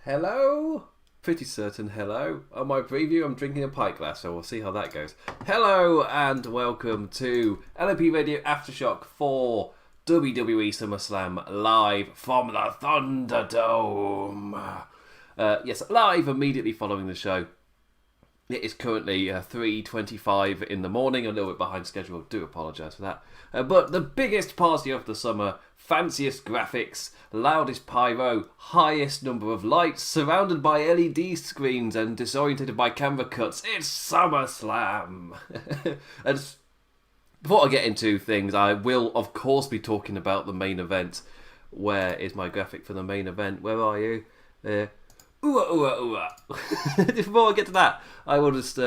Hello? Pretty certain hello. On my preview, I'm drinking a pint glass, so we'll see how that goes. Hello and welcome to LOP Radio Aftershock for WWE SummerSlam live from the Thunderdome. Yes, live immediately following the show. It is currently 3:25 in the morning, a little bit behind schedule. Do apologise for that. But the biggest party of the summer, fanciest graphics, loudest pyro, highest number of lights, surrounded by LED screens and disorientated by camera cuts. It's SummerSlam! And before I get into things, I will of course be talking about the main event. Where is my graphic for the main event? Where are you? Before I get to that, I will just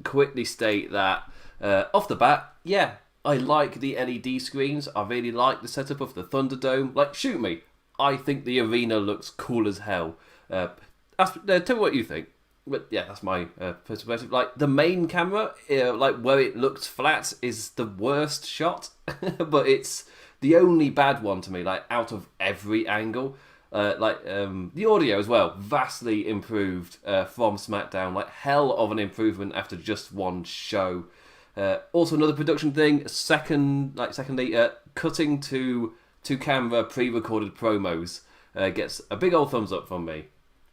quickly state that off the bat, yeah, I like the LED screens. I really like the setup of the Thunderdome. Like, shoot me. I think the arena looks cool as hell. Tell me what you think. But yeah, that's my perspective. Like, the main camera, like where it looks flat, is the worst shot. But it's the only bad one to me, like, out of every angle. The audio as well, vastly improved from Smackdown. Like, hell of an improvement after just one show. Also, another production thing. Secondly, cutting to camera pre-recorded promos gets a big old thumbs up from me.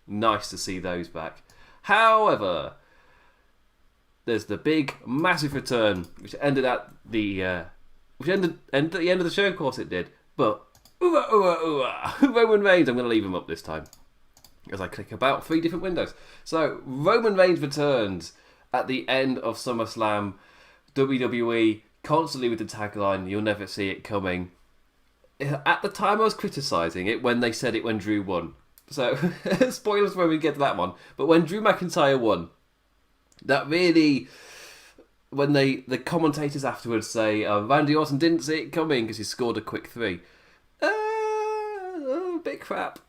Nice to see those back. However, there's the big, massive return, which ended at the at the end of the show. Of course, it did. But Roman Reigns. I'm going to leave him up this time as I click about 3 different windows. So Roman Reigns returns at the end of SummerSlam. WWE constantly with the tagline, "You'll never see it coming." At the time, I was criticising it when they said it when Drew won. So, spoilers when we get to that one. But when Drew McIntyre won, that really... When the commentators afterwards say, Randy Orton didn't see it coming because he scored a quick 3. Bit crap.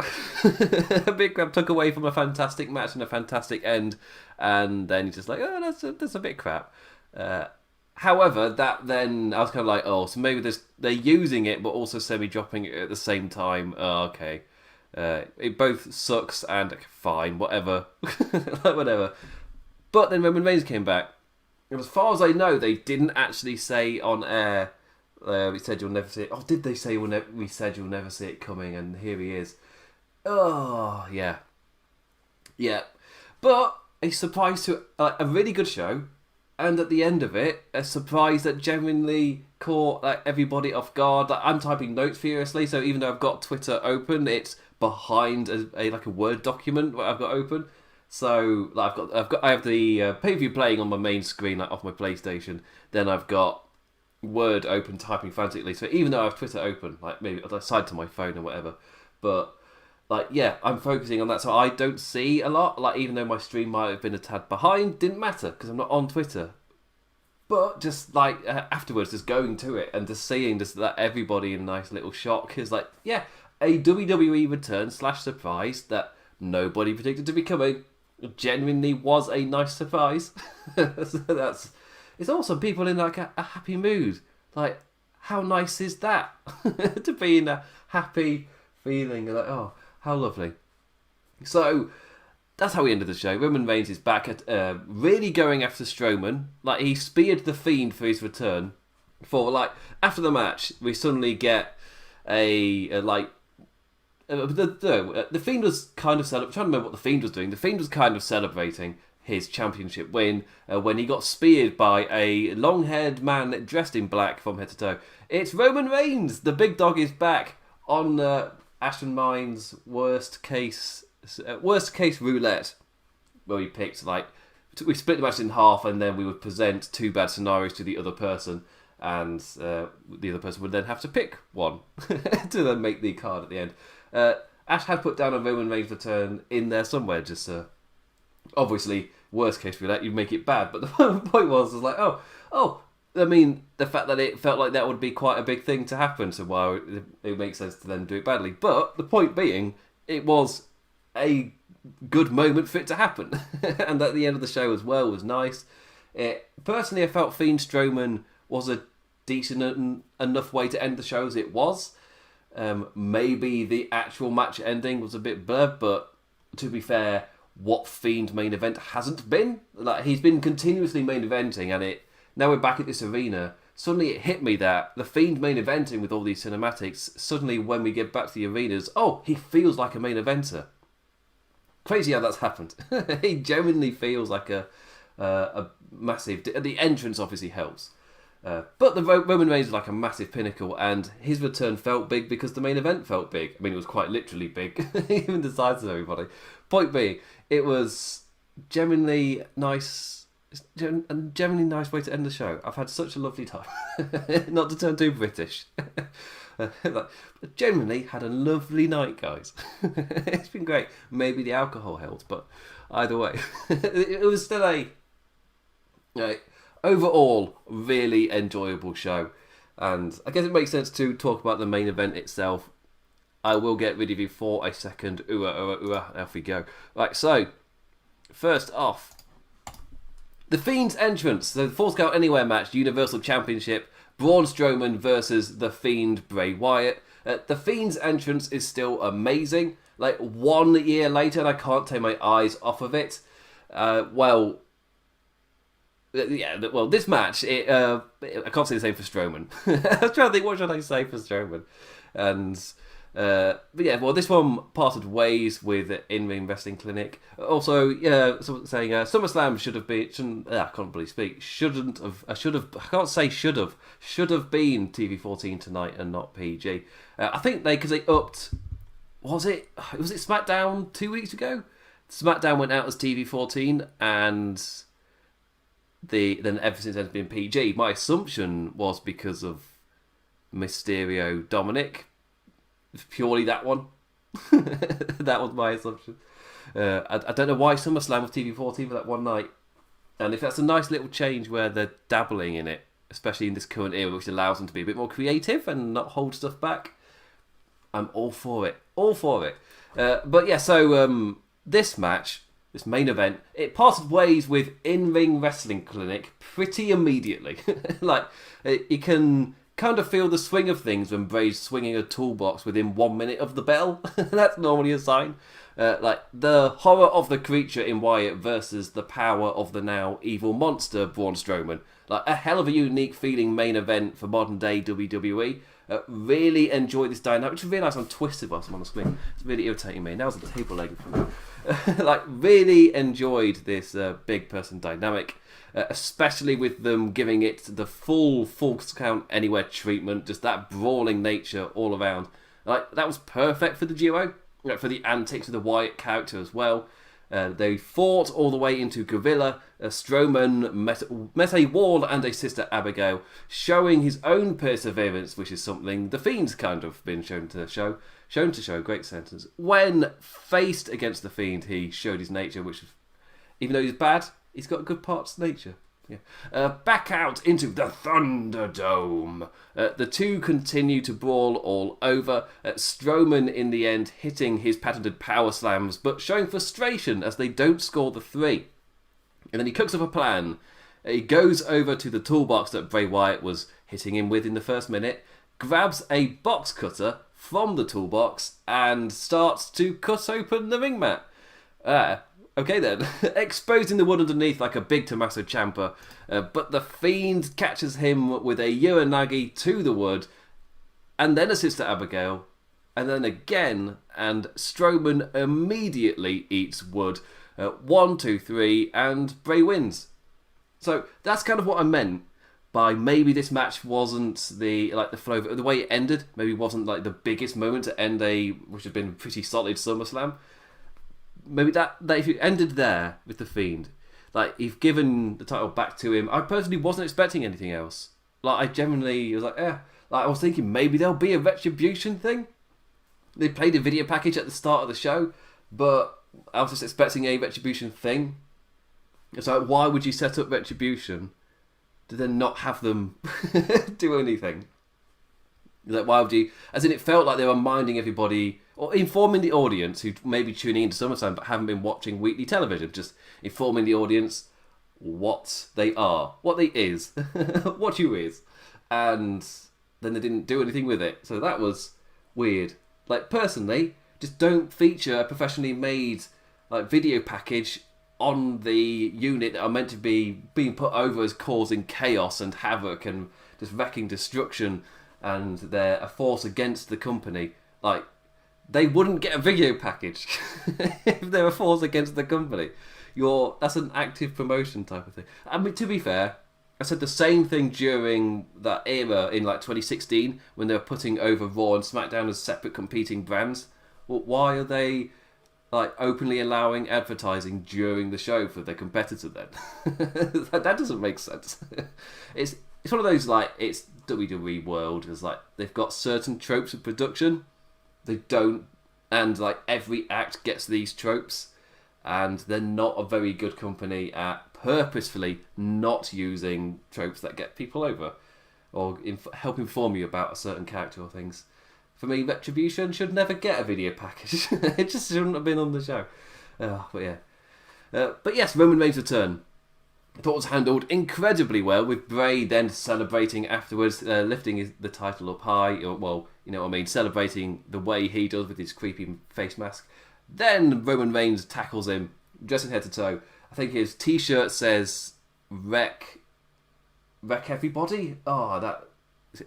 A bit crap. Took away from a fantastic match and a fantastic end. And then he's just like, that's a bit crap. However, that then, I was kind of like, so maybe they're using it, but also semi-dropping it at the same time. Okay. It both sucks and fine, whatever. Like, whatever. But then Roman Reigns came back. And as far as I know, they didn't actually say on air, we said you'll never see it. Oh, did they say we said you'll never see it coming, and here he is. Oh, yeah. Yeah. But a surprise to a really good show. And at the end of it, a surprise that genuinely caught everybody off guard. Like, I'm typing notes furiously, so even though I've got Twitter open, it's behind a Word document that I've got open. So I have the pay-per-view playing on my main screen, off my PlayStation. Then I've got Word open, typing frantically. So even though I have Twitter open, maybe aside to my phone or whatever, but. I'm focusing on that, so I don't see a lot. Even though my stream might have been a tad behind, didn't matter because I'm not on Twitter. But just afterwards, just going to it and just seeing that everybody in a nice little shock is a WWE return / surprise that nobody predicted to be coming. Genuinely was a nice surprise. So it's also people in a happy mood. How nice is that to be in a happy feeling? How lovely. So, that's how we ended the show. Roman Reigns is back at really going after Strowman. He speared the Fiend for his return. After the match, we suddenly get the Fiend was kind of I'm trying to remember what the Fiend was doing. The Fiend was kind of celebrating his championship win when he got speared by a long-haired man dressed in black from head to toe. It's Roman Reigns! The big dog is back on... Ashton Mine's worst case roulette, where we picked we split the match in half, and then we would present 2 bad scenarios to the other person, and the other person would then have to pick one to then make the card at the end. Ash had put down a Roman Reigns return in there somewhere, just obviously worst case roulette, you'd make it bad, but the point was I mean, the fact that it felt like that would be quite a big thing to happen, so while it makes sense to then do it badly. But the point being, it was a good moment for it to happen. And at the end of the show as well was nice. Personally, I felt Fiend Strowman was a decent enough way to end the show as it was. Maybe the actual match ending was a bit blurred, but to be fair, what Fiend main event hasn't been. Like, he's been continuously main eventing, and now we're back at this arena. Suddenly it hit me that the Fiend main eventing with all these cinematics, suddenly when we get back to the arenas, he feels like a main eventer. Crazy how that's happened. He genuinely feels like a massive... The entrance obviously helps. But the Roman Reigns is like a massive pinnacle, and his return felt big because the main event felt big. I mean, it was quite literally big, even the size of everybody. Point being, it was genuinely nice, a genuinely nice way to end the show. I've had such a lovely time. Not to turn too British. Genuinely had a lovely night, guys. It's been great. Maybe the alcohol helped, but either way, it was still a overall really enjoyable show. And I guess it makes sense to talk about the main event itself. I will get rid of you for a second. Off we go. Right, so first off, the Fiend's entrance. The 4-Count Anywhere match, Universal Championship. Braun Strowman versus The Fiend, Bray Wyatt. The Fiend's entrance is still amazing. Like, 1 year later, and I can't take my eyes off of it. This match, I can't say the same for Strowman. I was trying to think, what should I say for Strowman? And... this one parted ways with In-Ring Wrestling Clinic. Also, saying SummerSlam should have been... I can't really speak. Should have been TV14 tonight and not PG. I think because they upped... Was it Smackdown 2 weeks ago? Smackdown went out as TV14 and then ever since then it's been PG. My assumption was because of Mysterio Dominic. Purely that one. That was my assumption. I don't know why SummerSlam was TV14 for that one night. And if that's a nice little change where they're dabbling in it, especially in this current era, which allows them to be a bit more creative and not hold stuff back, I'm all for it. This match, this main event, it parted ways with In-Ring Wrestling Clinic pretty immediately. You can... kind of feel the swing of things when Bray's swinging a toolbox within 1 minute of the bell. That's normally a sign. The horror of the creature in Wyatt versus the power of the now evil monster Braun Strowman. A hell of a unique feeling main event for modern day WWE. Really enjoyed this dynamic, which I realised I'm twisted whilst I'm on the screen. It's really irritating me. Now's the table leg for me. Really enjoyed this big person dynamic. Especially with them giving it the full count anywhere treatment, just that brawling nature all around. That was perfect for the duo, for the antics of the Wyatt character as well. They fought all the way into Gorilla. Strowman met a wall and a Sister Abigail, showing his own perseverance, which is something the Fiend's kind of been shown to show. Great sentence. When faced against the Fiend, he showed his nature, which, even though he's bad, he's got good parts of nature. Yeah. Back out into the Thunderdome. The two continue to brawl all over. Strowman, in the end, hitting his patented power slams, but showing frustration as they don't score the 3. And then he cooks up a plan. He goes over to the toolbox that Bray Wyatt was hitting him with in the first minute, grabs a box cutter from the toolbox, and starts to cut open the ring mat. Okay then, exposing the wood underneath like a big Tommaso Ciampa, but the Fiend catches him with a Uranagi to the wood, and then a Sister Abigail, and then again, and Strowman immediately eats wood. 1, 2, 3, and Bray wins. So that's kind of what I meant by maybe this match wasn't the flow of it, the way it ended. Maybe wasn't the biggest moment to end which had been pretty solid SummerSlam. Maybe that if you ended there with the Fiend, you've given the title back to him. I personally wasn't expecting anything else. I genuinely was I was thinking maybe there'll be a Retribution thing. They played a video package at the start of the show, but I was just expecting a Retribution thing. It's why would you set up Retribution to then not have them do anything? Why would you? As in, it felt like they were minding everybody, or informing the audience who may be tuning into SummerSlam but haven't been watching weekly television, just informing the audience what they are, what they is, what you is. And then they didn't do anything with it. So that was weird. Personally, just don't feature a professionally made like video package on the unit that are meant to be being put over as causing chaos and havoc and just wrecking destruction, and they're a force against the company. Like, they wouldn't get a video package if they're a force against the company. That's an active promotion type of thing. I mean, to be fair, I said the same thing during that era in like 2016 when they were putting over Raw and SmackDown as separate competing brands. Well, why are they like openly allowing advertising during the show for their competitor then? that doesn't make sense. It's one of those, like, it's WWE world. It's like they've got certain tropes of production, they don't, and like every act gets these tropes, and they're not a very good company at purposefully not using tropes that get people over or help inform you about a certain character or things. For me, Retribution should never get a video package. It just shouldn't have been on the show. But yes, Roman Reigns' return. I thought it was handled incredibly well, with Bray then celebrating afterwards, lifting the title up high. Well, you know what I mean, celebrating the way he does with his creepy face mask. Then Roman Reigns tackles him, dressing head to toe. I think his t-shirt says wreck everybody?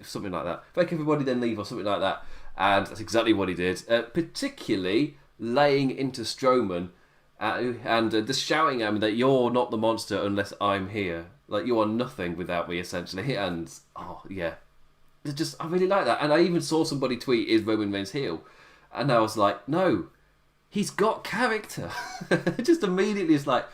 Something like that. Wreck everybody, then leave, or something like that. And that's exactly what he did. Particularly laying into Strowman and just shouting at him that you're not the monster unless I'm here. Like, you are nothing without me, essentially. And, I really like that. And I even saw somebody tweet, is Roman Reigns heel? And I was like, no, he's got character. Just immediately it's like,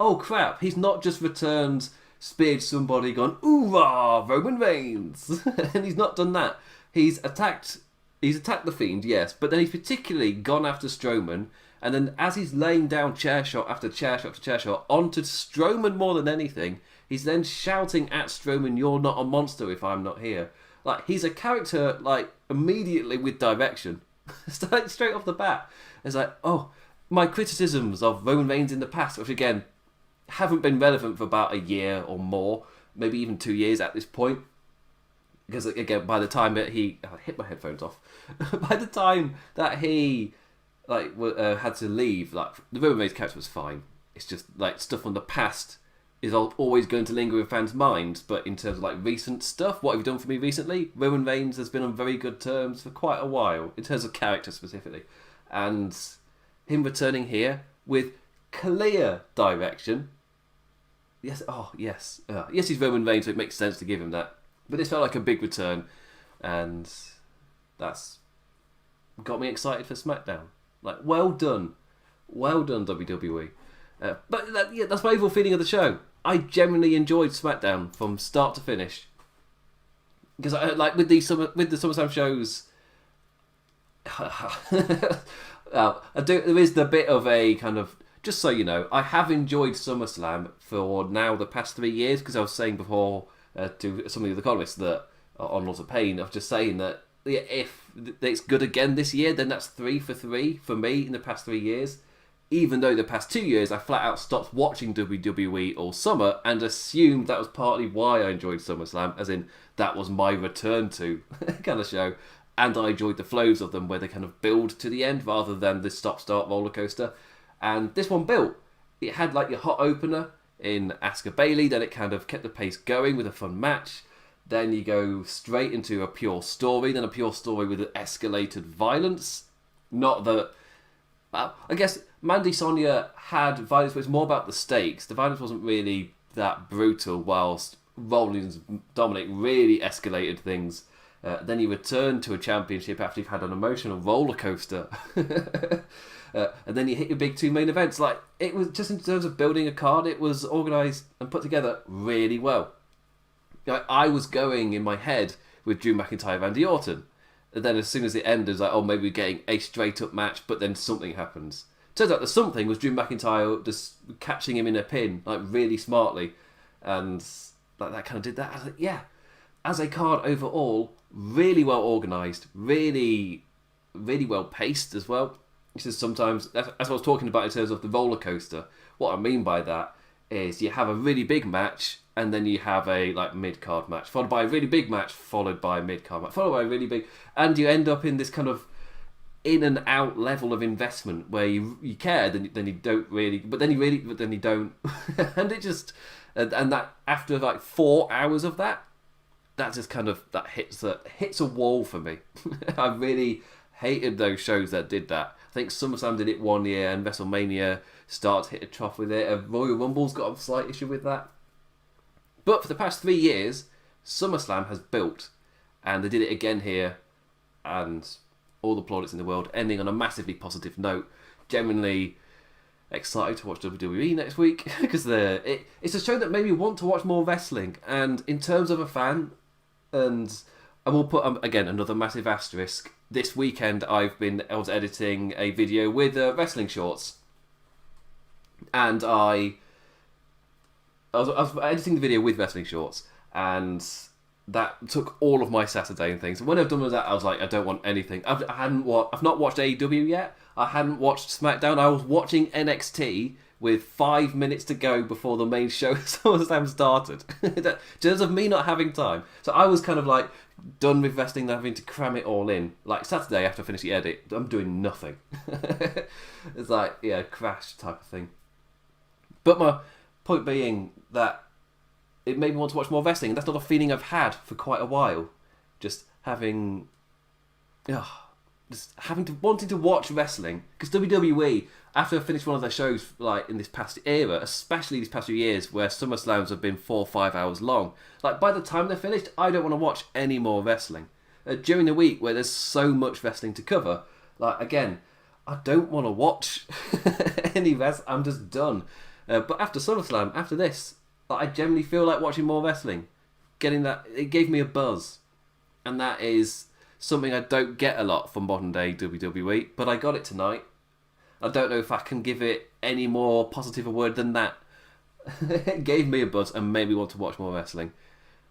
oh crap, he's not just returned, speared somebody, gone, ooh-rah, Roman Reigns. And he's not done that. He's attacked the Fiend, yes, but then he's particularly gone after Strowman, and then as he's laying down chair shot after chair shot after chair shot onto Strowman more than anything, he's then shouting at Strowman, you're not a monster if I'm not here. Like, he's a character, like, immediately with direction. Straight off the bat. It's like, oh, my criticisms of Roman Reigns in the past, which again, haven't been relevant for about a year or more, maybe even 2 years at this point. Because again, by the time that I hit my headphones off. By the time that he had to leave, like, the Roman Reigns character was fine. It's just like stuff from the past is always going to linger in fans' minds. But in terms of like recent stuff, what have you done for me recently? Roman Reigns has been on very good terms for quite a while in terms of character specifically, and him returning here with clear direction. Yes, yes, he's Roman Reigns, so it makes sense to give him that. But this felt like a big return, and that's got me excited for Smackdown. Like, well done, WWE. But that's my overall feeling of the show. I genuinely enjoyed Smackdown from start to finish, because with the SummerSlam shows, there is the bit of a kind of, just so you know, I have enjoyed SummerSlam for now the past 3 years, because I was saying before to some of the columnists that on Lots of Pain, of just saying that if it's good again this year, then that's 3 for 3 for me in the past 3 years. Even though the past 2 years I flat out stopped watching WWE all summer and assumed that was partly why I enjoyed SummerSlam, as in that was my return to kind of show, and I enjoyed the flows of them where they kind of build to the end rather than this stop-start roller coaster. And this one built. It had like your hot opener in Asuka Bayley, then it kind of kept the pace going with a fun match. Then you go straight into a pure story, then a pure story with escalated violence. Not that... I guess Mandy Sonia had violence, but it's more about the stakes. The violence wasn't really that brutal, whilst Rollins Dominic really escalated things. Then you return to a championship after you've had an emotional roller coaster. And then you hit your big 2 main events. Like, it was just in terms of building a card, it was organised and put together really well. Like, I was going in my head with Drew McIntyre, Randy Orton. And then as soon as it ended, like, oh, maybe we're getting a straight-up match, but then something happens. Turns out the something was Drew McIntyre just catching him in a pin, like, really smartly. And like, that kind of did that. I was like, yeah. As a card overall, really well organised, really, really well paced as well. This is sometimes, as I was talking about in terms of the roller coaster, what I mean by that is you have a really big match, and then you have a like mid-card match, followed by a really big match, followed by a mid-card match, followed by a really big... And you end up in this kind of in and out level of investment where you care, then you don't really, but then you don't, and it just, and that after like 4 hours of that just kind of that hits a wall for me. I really hated those shows that did that. I think SummerSlam did it 1 year, and WrestleMania started to hit a trough with it. Royal Rumble's got a slight issue with that. But for the past 3 years, SummerSlam has built, and they did it again here, and all the plaudits in the world, ending on a massively positive note. Genuinely excited to watch WWE next week, because it's a show that made me want to watch more wrestling. And in terms of a fan, and I will put, again, another massive asterisk, this weekend I was editing a video with wrestling shorts. And I was editing the video with wrestling shorts, and that took all of my Saturday and things. And when I've done with that, I was like, I don't want anything. I've not watched AEW yet. I hadn't watched Smackdown. I was watching NXT with 5 minutes to go before the main show SummerSlam started. Just of me not having time. So I was kind of like done with wrestling and having to cram it all in. Like Saturday after I finish the edit, I'm doing nothing. It's like, yeah, crash type of thing. But my point being that it made me want to watch more wrestling, and that's not a feeling I've had for quite a while. Just wanting to watch wrestling, because WWE, after I finished one of their shows, like in this past era, especially these past few years, where SummerSlams have been 4 or 5 hours long, like by the time they're finished, I don't want to watch any more wrestling. During the week where there's so much wrestling to cover, like again, I don't want to watch any wrestling. I'm just done. But after SummerSlam, after this, I generally feel like watching more wrestling. Getting that, it gave me a buzz. And that is something I don't get a lot from modern day WWE, but I got it tonight. I don't know if I can give it any more positive a word than that. It gave me a buzz and made me want to watch more wrestling.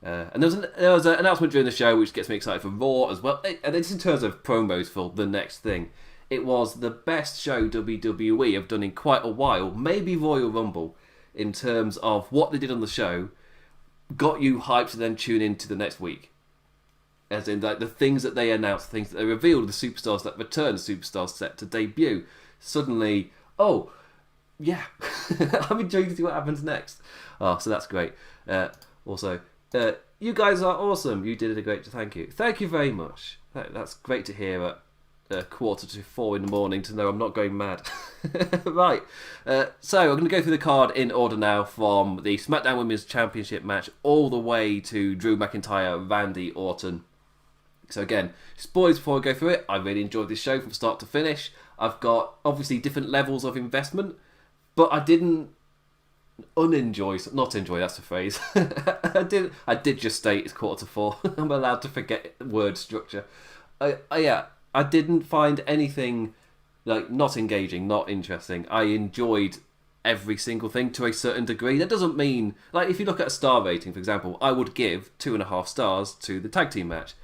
And there was an announcement during the show which gets me excited for Raw as well. And it's in terms of promos for the next thing. It was the best show WWE have done in quite a while, maybe Royal Rumble, in terms of what they did on the show, got you hyped to then tune in to the next week. As in, like, the things that they announced, the things that they revealed, the superstars that returned, superstars set to debut. Suddenly, oh, yeah, I'm intrigued to see what happens next. Oh, so that's great. Also, you guys are awesome. You did a great job. Thank you. Thank you very much. That's great to hear at 3:45 in the morning to know I'm not going mad. Right. So I'm going to go through the card in order now, from the SmackDown Women's Championship match all the way to Drew McIntyre, Randy Orton. So again, spoilers before I go through it. I really enjoyed this show from start to finish. I've got obviously different levels of investment, but I didn't not enjoy, that's the phrase. I did just state it's 3:45. I'm allowed to forget word structure. I didn't find anything like not engaging, not interesting. I enjoyed every single thing to a certain degree. That doesn't mean, like, if you look at a star rating, for example, I would give 2.5 stars to the tag team match.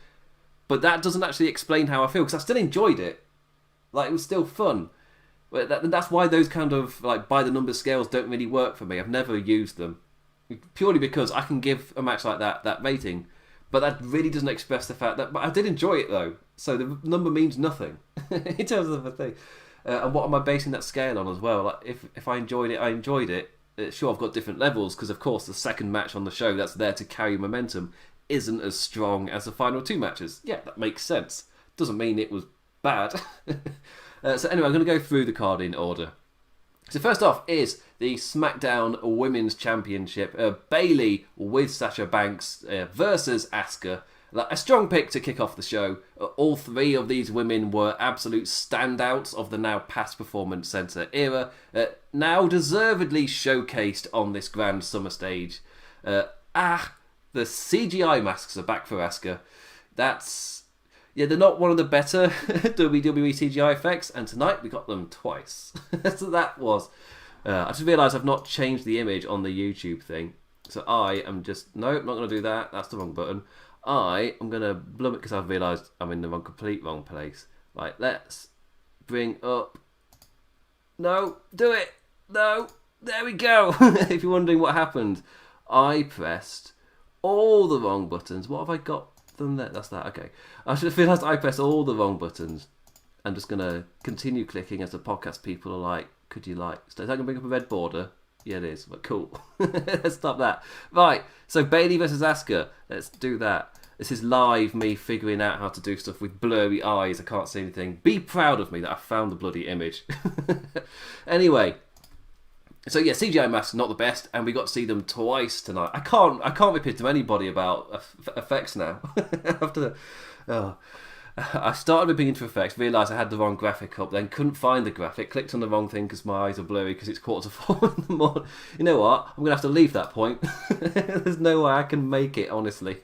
But that doesn't actually explain how I feel, because I still enjoyed it. Like, it was still fun. But that's why those kind of, like, by the numbers scales don't really work for me. I've never used them. Purely because I can give a match like that rating. But that really doesn't express the fact that... But I did enjoy it, though. So the number means nothing in terms of the thing. And what am I basing that scale on as well? Like, if I enjoyed it, I enjoyed it. Sure, I've got different levels, because, of course, the second match on the show that's there to carry momentum isn't as strong as the final 2 matches. Yeah, that makes sense. Doesn't mean it was bad. So anyway, I'm going to go through the card in order. So first off is the SmackDown Women's Championship. Bayley with Sasha Banks versus Asuka. A strong pick to kick off the show. All 3 of these women were absolute standouts of the now past Performance Center era. Now deservedly showcased on this grand summer stage. The CGI masks are back for Asuka. They're not one of the better WWE CGI effects, and tonight we got them twice. So that was... I just realised I've not changed the image on the YouTube thing. So I am just... No, I'm not going to do that. That's the wrong button. I am going to blum it because I've realised I'm in the complete wrong place. Right, let's bring up... No, do it! No, there we go! If you're wondering what happened, I pressed all the wrong buttons. What have I got them there? That's that, okay. I should have realised I pressed all the wrong buttons. I'm just going to continue clicking as the podcast people are like, could you like... Is that going to bring up a red border? Yeah, it is. But cool. Let's stop that. Right, so Bayley versus Asuka. Let's do that. This is live, me figuring out how to do stuff with blurry eyes. I can't see anything. Be proud of me that I found the bloody image. Anyway, so yeah, CGI masks not the best, and we got to see them twice tonight. I can't repeat to anybody about effects now. After I started ripping into effects, realised I had the wrong graphic up, then couldn't find the graphic, clicked on the wrong thing because my eyes are blurry because it's 3:45 in the morning. You know what? I'm going to have to leave that point. There's no way I can make it, honestly,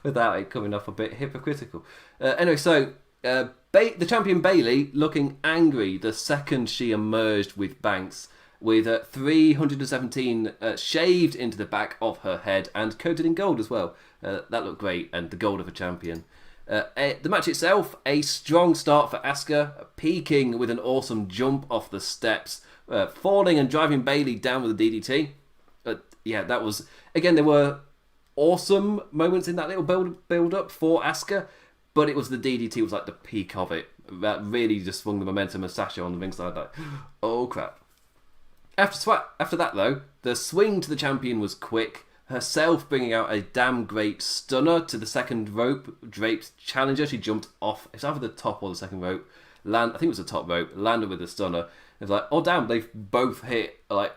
without it coming off a bit hypocritical. Anyway, so the champion Bayley looking angry the second she emerged with Banks, with 317 shaved into the back of her head and coated in gold as well. That looked great, and the gold of a champion. The match itself, a strong start for Asuka, peaking with an awesome jump off the steps, falling and driving Bayley down with a DDT. Yeah, that was... Again, there were awesome moments in that little build-up for Asuka, but it was the DDT was like the peak of it. That really just swung the momentum of Sasha on the ringside, like, oh crap. After that, though, the swing to the champion was quick, herself bringing out a damn great stunner to the second rope draped challenger. She jumped off, it's either the top or the second rope, I think it was the top rope, landed with the stunner. It's like, oh damn, they've both hit like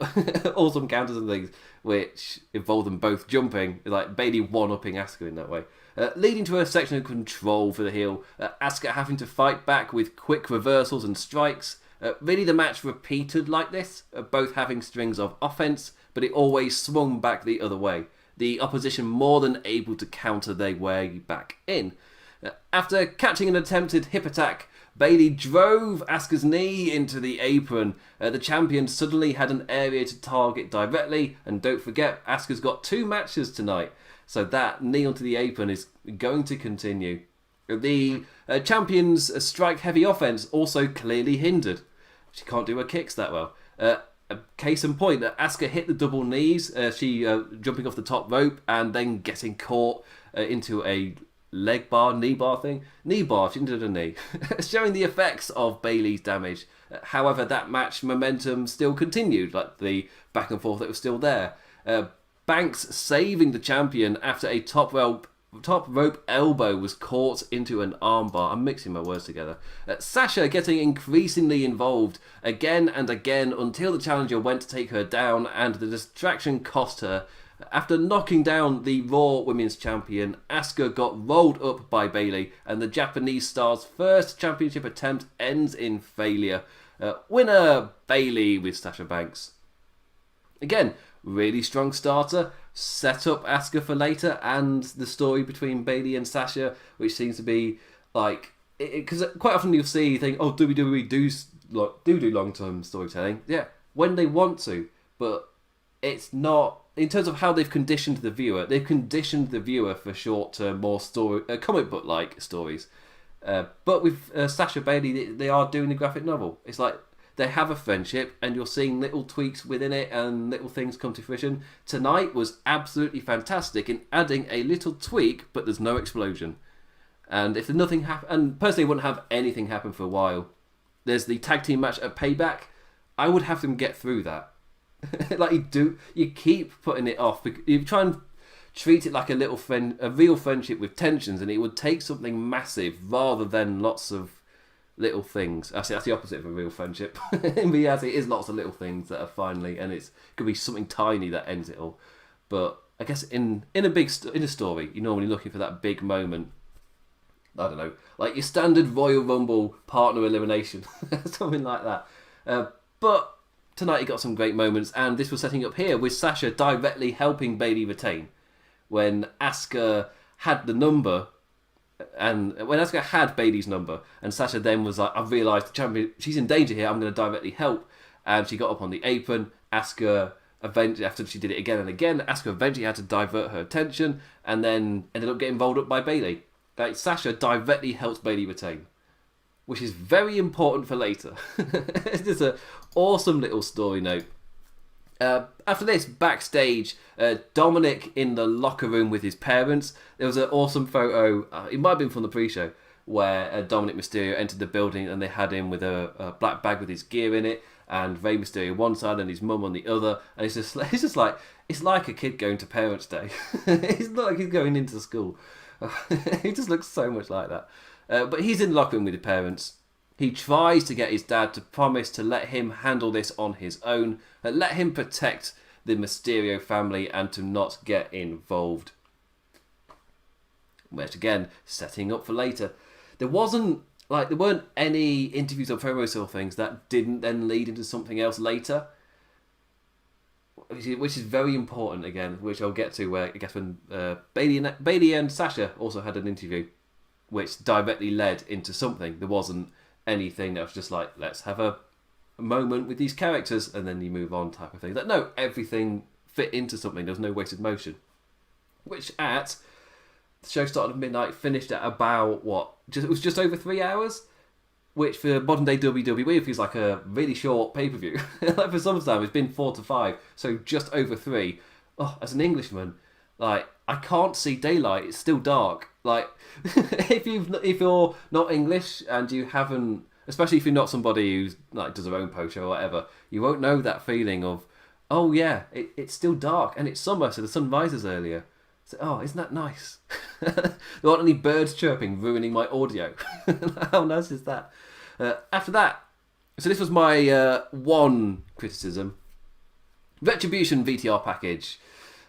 awesome counters and things, which involve them both jumping. It's like Bayley one-upping Asuka in that way. Leading to a section of control for the heel, Asuka having to fight back with quick reversals and strikes. Really the match repeated like this, both having strings of offense, but it always swung back the other way. The opposition more than able to counter their way back in. After catching an attempted hip attack, Bayley drove Asuka's knee into the apron. The champion suddenly had an area to target directly, and don't forget, Asuka's got 2 matches tonight, so that knee onto the apron is going to continue. The champion's strike-heavy offense also clearly hindered. She can't do her kicks that well. Case in point, Asuka hit the double knees, she jumping off the top rope and then getting caught into a leg bar, knee bar thing. Knee bar, she did a knee. Showing the effects of Bayley's damage. However, that match momentum still continued, like the back and forth that was still there. Banks saving the champion after a top rope elbow was caught into an armbar. I'm mixing my words together. Sasha getting increasingly involved again and again until the challenger went to take her down, and the distraction cost her. After knocking down the Raw Women's Champion, Asuka got rolled up by Bayley, and the Japanese star's first championship attempt ends in failure. Winner Bayley with Sasha Banks. Again, really strong starter. Set up Asuka for later, and the story between Bayley and Sasha, which seems to be like, because quite often you'll see you think, oh, WWE do long-term storytelling, yeah, when they want to, but it's not in terms of how they've conditioned the viewer. They've conditioned the viewer for short-term, more story, comic book-like stories. But with Sasha Bayley, they are doing a graphic novel. It's like they have a friendship, and you're seeing little tweaks within it and little things come to fruition. Tonight was absolutely fantastic in adding a little tweak, but there's no explosion. And if nothing happened, and personally wouldn't have anything happen for a while. There's the tag team match at Payback. I would have them get through that. Like you keep putting it off. You try and treat it like a real friendship with tensions, and it would take something massive rather than lots of little things. Actually, that's the opposite of a real friendship. In reality, it is lots of little things that are finally, and it could be something tiny that ends it all. But I guess in a story, you're normally looking for that big moment. I don't know, like your standard Royal Rumble partner elimination, something like that. But tonight you got some great moments, and this was setting up here with Sasha directly helping Bayley retain. When Asuka had the number, and when Asuka had Bayley's number, and Sasha then was like, I've realised the champion, she's in danger here, I'm going to directly help. And she got up on the apron. Asuka eventually, after she did it again and again, Asuka eventually had to divert her attention, and then ended up getting rolled up by Bayley. Like, Sasha directly helps Bayley retain, which is very important for later. It's just an awesome little story note. After this, backstage, Dominic in the locker room with his parents. There was an awesome photo, it might have been from the pre-show, where Dominic Mysterio entered the building and they had him with a black bag with his gear in it, and Rey Mysterio one side and his mum on the other, and it's just like it's like a kid going to Parents' Day. It's not like he's going into school. He just looks so much like that. But he's in the locker room with the parents. He tries to get his dad to promise to let him handle this on his own, and let him protect the Mysterio family and to not get involved. Which again, setting up for later. There weren't any interviews or promos or things that didn't then lead into something else later. Which is very important again, which I'll get to where I guess when Bayley and Sasha also had an interview which directly led into something. There wasn't anything that was just like, let's have a moment with these characters and then you move on type of thing. Like, no, everything fit into something. There was no wasted motion. Which the show started at midnight, finished at about, it was just over 3 hours? Which for modern day WWE feels like a really short pay-per-view. Like for SummerSlam, it's been 4 to 5, so just over 3. Oh, as an Englishman, like, I can't see daylight, it's still dark. Like, if you're not English and you haven't, especially if you're not somebody who's like does their own post show or whatever, you won't know that feeling of, oh yeah, it's still dark and it's summer, so the sun rises earlier. So, oh, isn't that nice? There aren't any birds chirping, ruining my audio. How nice is that? After that, so this was my one criticism. Retribution VTR package.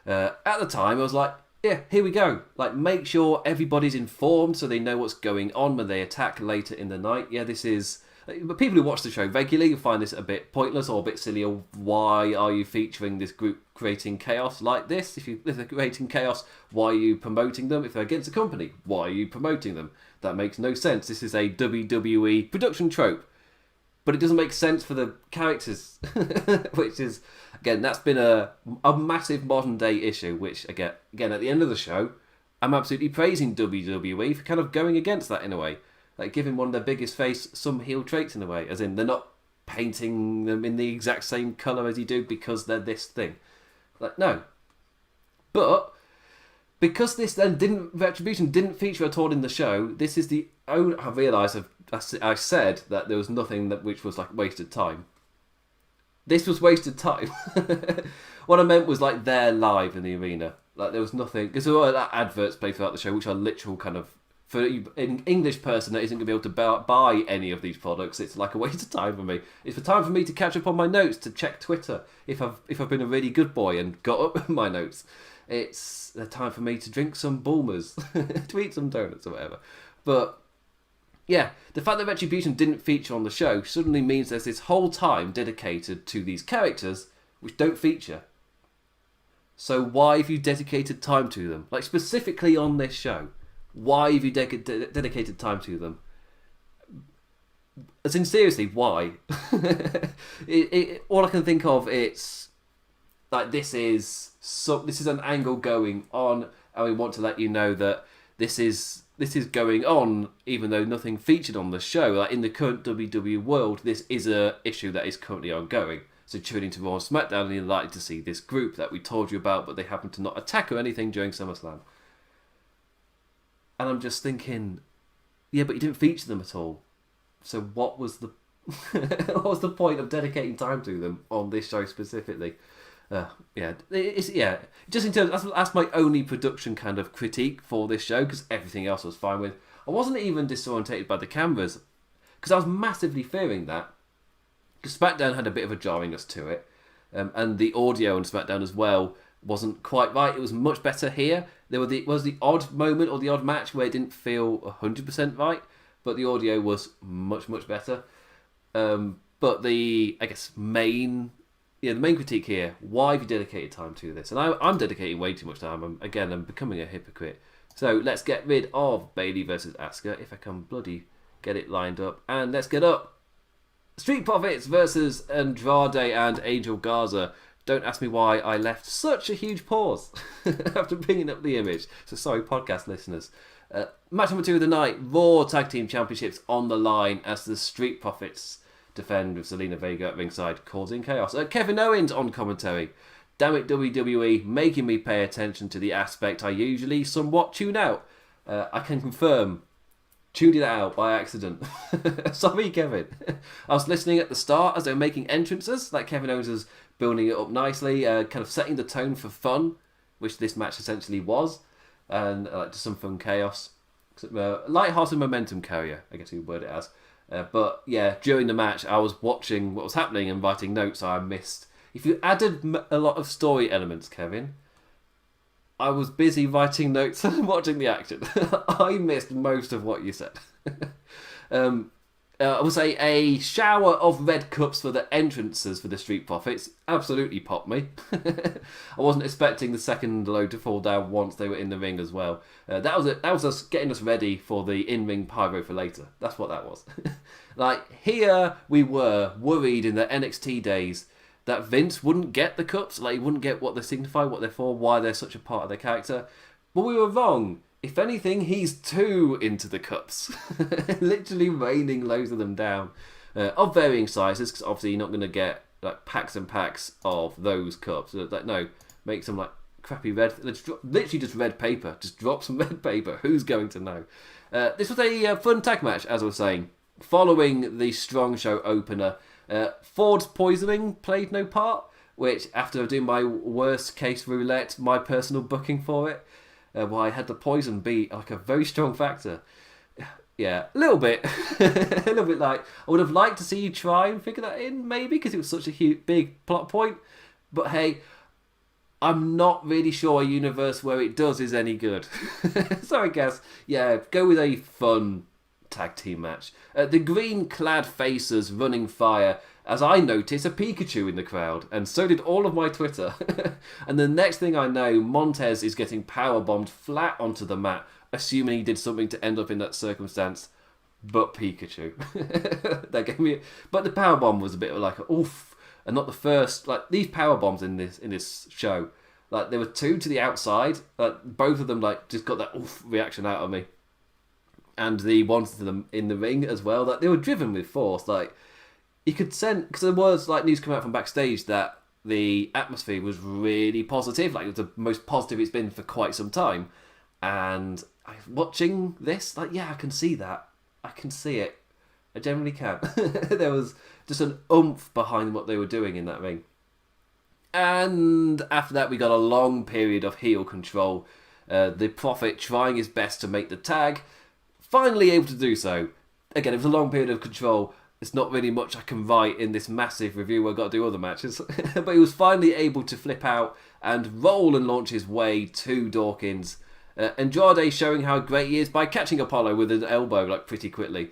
At the time, I was like, yeah, here we go. Like, make sure everybody's informed so they know what's going on when they attack later in the night. Yeah, this is... But people who watch the show regularly find this a bit pointless or a bit silly. Or why are you featuring this group creating chaos like this? If they're creating chaos, why are you promoting them? If they're against a company, why are you promoting them? That makes no sense. This is a WWE production trope. But it doesn't make sense for the characters. Which is, again, that's been a massive modern day issue. Which, again, at the end of the show, I'm absolutely praising WWE for kind of going against that in a way. Like giving one of their biggest face some heel traits in a way. As in, they're not painting them in the exact same colour as you do because they're this thing. Like, no. But because this then Retribution didn't feature at all in the show, this is the only... I realised I said that there was nothing which was like wasted time. This was wasted time. What I meant was like they're live in the arena. Like there was nothing... Because there were adverts played throughout the show which are literal kind of... For an English person that isn't going to be able to buy any of these products, it's like a waste of time for me. It's for time for me to catch up on my notes, to check Twitter if I've been a really good boy and got up my notes. It's the time for me to drink some Bulmers, to eat some donuts or whatever. But yeah, the fact that Retribution didn't feature on the show suddenly means there's this whole time dedicated to these characters which don't feature. So why have you dedicated time to them? Like specifically on this show. Why have you dedicated time to them? As in, seriously, why? All I can think of, it's like this is an angle going on, and we want to let you know that this is going on, even though nothing featured on the show. Like in the current WWE world, this is a issue that is currently ongoing. So tune into Raw and Smackdown, and you're likely to see this group that we told you about, but they happen to not attack or anything during SummerSlam. And I'm just thinking, yeah, but you didn't feature them at all. So what was the what was the point of dedicating time to them on this show specifically? Just in terms, that's my only production kind of critique for this show, because everything else I was fine with. I wasn't even disorientated by the cameras, because I was massively fearing that. Because SmackDown had a bit of a jarringness to it, and the audio on SmackDown as well wasn't quite right. It was much better here. There was the odd moment or the odd match where it didn't feel 100% right, but the audio was much, much better. But the main critique here, why have you dedicated time to this? And I'm dedicating way too much time. I'm becoming a hypocrite. So let's get rid of Bayley versus Asuka, if I can bloody get it lined up. And let's get up Street Profits versus Andrade and Angel Garza. Don't ask me why I left such a huge pause after bringing up the image. So sorry, podcast listeners. Match number 2 of the night. Raw Tag Team Championships on the line as the Street Profits defend with Zelina Vega at ringside, causing chaos. Kevin Owens on commentary. Damn it, WWE, making me pay attention to the aspect I usually somewhat tune out. I can confirm tuned it out by accident. Sorry, Kevin. I was listening at the start as they were making entrances, like Kevin Owens was building it up nicely, kind of setting the tone for fun, which this match essentially was, and just some fun chaos. Light-hearted momentum carrier, I guess we would word it as. But yeah, during the match, I was watching what was happening and writing notes I missed. If you added a lot of story elements, Kevin, I was busy writing notes and watching the action. I missed most of what you said. I would say a shower of red cups for the entrances for the Street Profits absolutely popped me. I wasn't expecting the second load to fall down once they were in the ring as well. That was us getting us ready for the in-ring pyro for later. That's what that was. Like, here we were worried in the NXT days that Vince wouldn't get the cups, like he wouldn't get what they signify, what they're for, why they're such a part of their character. But we were wrong. If anything, he's too into the cups. Literally raining loads of them down. Of varying sizes, because obviously you're not going to get like packs and packs of those cups. Like, no, make some like crappy red, literally just red paper. Just drop some red paper. Who's going to know? This was a fun tag match, as I was saying. Following the Strong Show opener, Ford's poisoning played no part, which after doing my worst case roulette, my personal booking for it, well, I had the poison be like a very strong factor. Yeah, a little bit. A little bit like, I would have liked to see you try and figure that in, maybe, because it was such a huge, big plot point. But hey, I'm not really sure a universe where it does is any good. So I guess, yeah, go with a fun tag team match. The green-clad faces running fire, as I noticed a Pikachu in the crowd, and so did all of my Twitter. And the next thing I know, Montez is getting powerbombed flat onto the mat, assuming he did something to end up in that circumstance, but Pikachu. That gave me... But the powerbomb was a bit of like, oof, and not the first... Like, these powerbombs in this show, like, there were two to the outside, like, both of them, like, just got that oof reaction out of me. And the ones to them in the ring as well, like, they were driven with force, like... You could sense, because there was like news coming out from backstage that the atmosphere was really positive, like it was the most positive it's been for quite some time. And watching this, like, yeah, I can see that. I can see it. I generally can. There was just an oomph behind what they were doing in that ring. And after that, we got a long period of heel control. The Prophet trying his best to make the tag, finally able to do so. Again, it was a long period of control. It's not really much I can write in this massive review where I've got to do other matches. But he was finally able to flip out and roll and launch his way to Dawkins. Andrade showing how great he is by catching Apollo with an elbow like pretty quickly.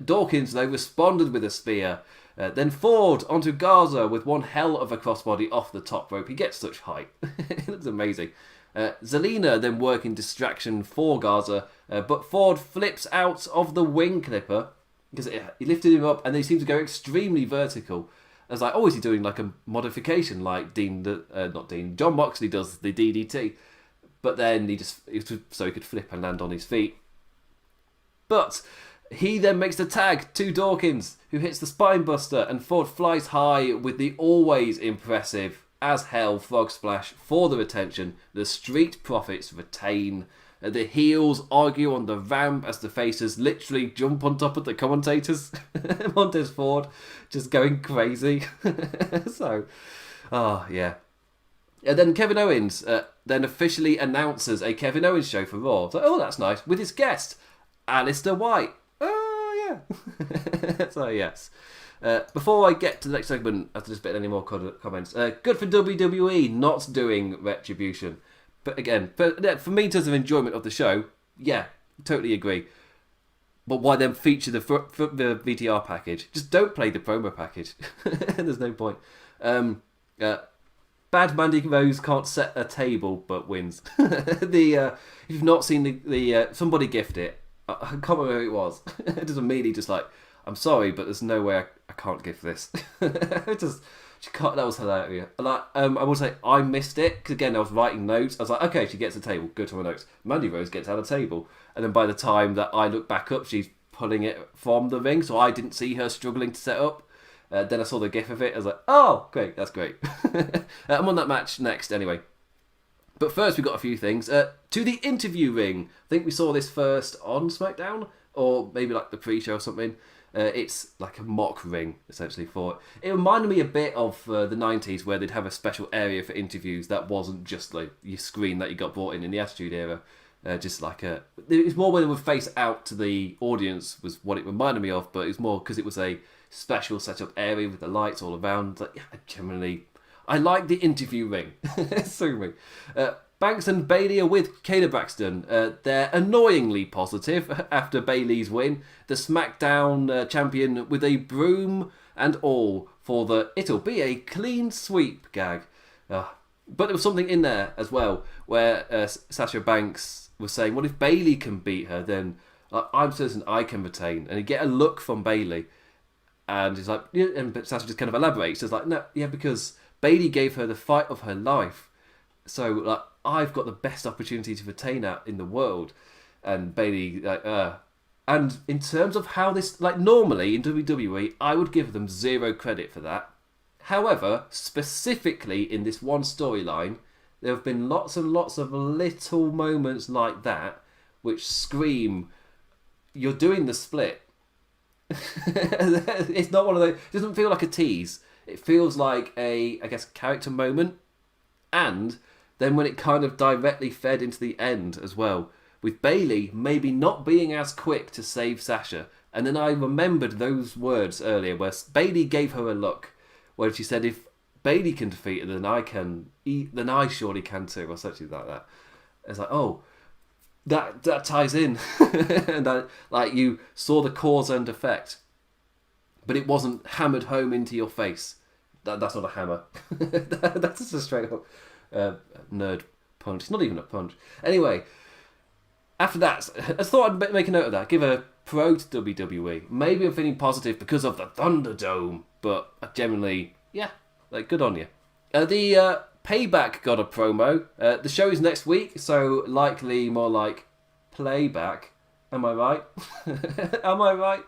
Dawkins, though, responded with a spear. Then Ford onto Garza with one hell of a crossbody off the top rope. He gets such height. It looks amazing. Zelina then working distraction for Garza. But Ford flips out of the wing clipper, because he lifted him up and they seemed to go extremely vertical. I was like, oh, is he doing like a modification like John Moxley does the DDT? But then so he could flip and land on his feet. But he then makes the tag to Dawkins, who hits the spine buster, and Ford flies high with the always impressive as hell frog splash for the retention. The Street Profits retain. The heels argue on the ramp as the faces literally jump on top of the commentators. Montez Ford just going crazy. So, yeah. And then Kevin Owens then officially announces a Kevin Owens show for Raw. So, oh, that's nice. With his guest, Alistair White. Oh, yeah. So, yes. Before I get to the next segment, after just bit any more comments, good for WWE not doing Retribution. But again, for me in terms of enjoyment of the show, yeah, totally agree. But why then feature the VTR package? Just don't play the promo package. There's no point. Bad Mandy Rose can't set a table but wins. If you've not seen the somebody gift it. I can't remember who it was. It just immediately just like, I'm sorry, but there's no way I can't gift this. That was hilarious. Like, I will say I missed it because again I was writing notes. I was like, okay, she gets a table. Go to my notes. Mandy Rose gets out a table, and then by the time that I look back up, she's pulling it from the ring, so I didn't see her struggling to set up. Then I saw the gif of it. I was like, oh, great, that's great. I'm on that match next anyway. But first, we've got a few things. To the interview ring. I think we saw this first on Smackdown. or maybe like the pre-show or something. It's like a mock ring, essentially, for it. It reminded me a bit of the 90s, where they'd have a special area for interviews that wasn't just like your screen that you got brought in the Attitude Era. Just like it's more when it would face out to the audience was what it reminded me of, but it's more because it was a special setup area with the lights all around. Like, yeah, I like the interview ring. Sue me. Banks and Bayley are with Kayla Braxton. They're annoyingly positive after Bayley's win. The Smackdown champion with a broom and all for the "it'll be a clean sweep" gag. But there was something in there as well where Sasha Banks was saying, "What if Bayley can beat her? Then I'm certain I can retain." And you get a look from Bayley, and he's like, yeah, and Sasha just kind of elaborates. It's like, no, yeah, because Bayley gave her the fight of her life. So, like, I've got the best opportunity to retain that in the world. And Bayley, and in terms of how this, like, normally in WWE, I would give them zero credit for that. However, specifically in this one storyline, there have been lots and lots of little moments like that which scream, you're doing the split. It's not one of those, it doesn't feel like a tease. It feels like a, I guess, character moment. And then when it kind of directly fed into the end as well, with Bayley maybe not being as quick to save Sasha. And then I remembered those words earlier where Bayley gave her a look where she said, if Bayley can defeat her, then then I surely can too, or something like that. It's like, oh, that ties in. And like, you saw the cause and effect, but it wasn't hammered home into your face. That's not a hammer. That's just a straight up nerd punch. It's not even a punch. Anyway, after that, I thought I'd make a note of that. Give a pro to WWE. Maybe I'm feeling positive because of the Thunderdome, but generally, yeah, like, good on you. The Payback got a promo. The show is next week, so likely more like playback. Am I right? Am I right?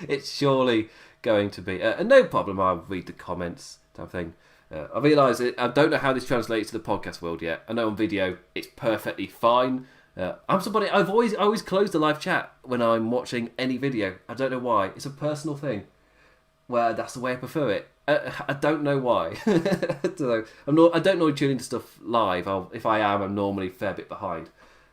It's surely going to be. No problem, I'll read the comments type thing. I realise I don't know how this translates to the podcast world yet. I know on video it's perfectly fine. I'm somebody, I always close the live chat when I'm watching any video. I don't know why. It's a personal thing where that's the way I prefer it. I don't know why. I don't normally tune into stuff live. If I am, I'm normally a fair bit behind.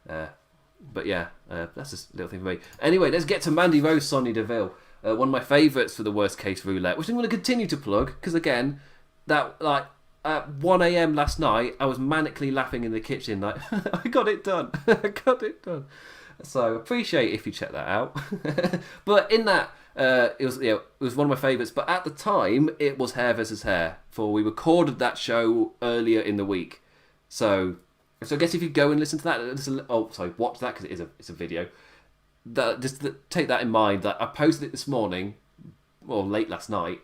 But yeah, that's just a little thing for me. Anyway, let's get to Mandy Rose, Sonya Deville. One of my favourites for the Worst Case Roulette, which I'm going to continue to plug, because again, that, like, at 1 a.m. last night, I was manically laughing in the kitchen, like, I got it done. I got it done. So, appreciate if you check that out. But in that, it was one of my favourites, but at the time, it was Hair vs. Hair, for we recorded that show earlier in the week. So I guess if you go and listen to that, watch that, because it's a video. Take that in mind, that I posted it this morning, or late last night,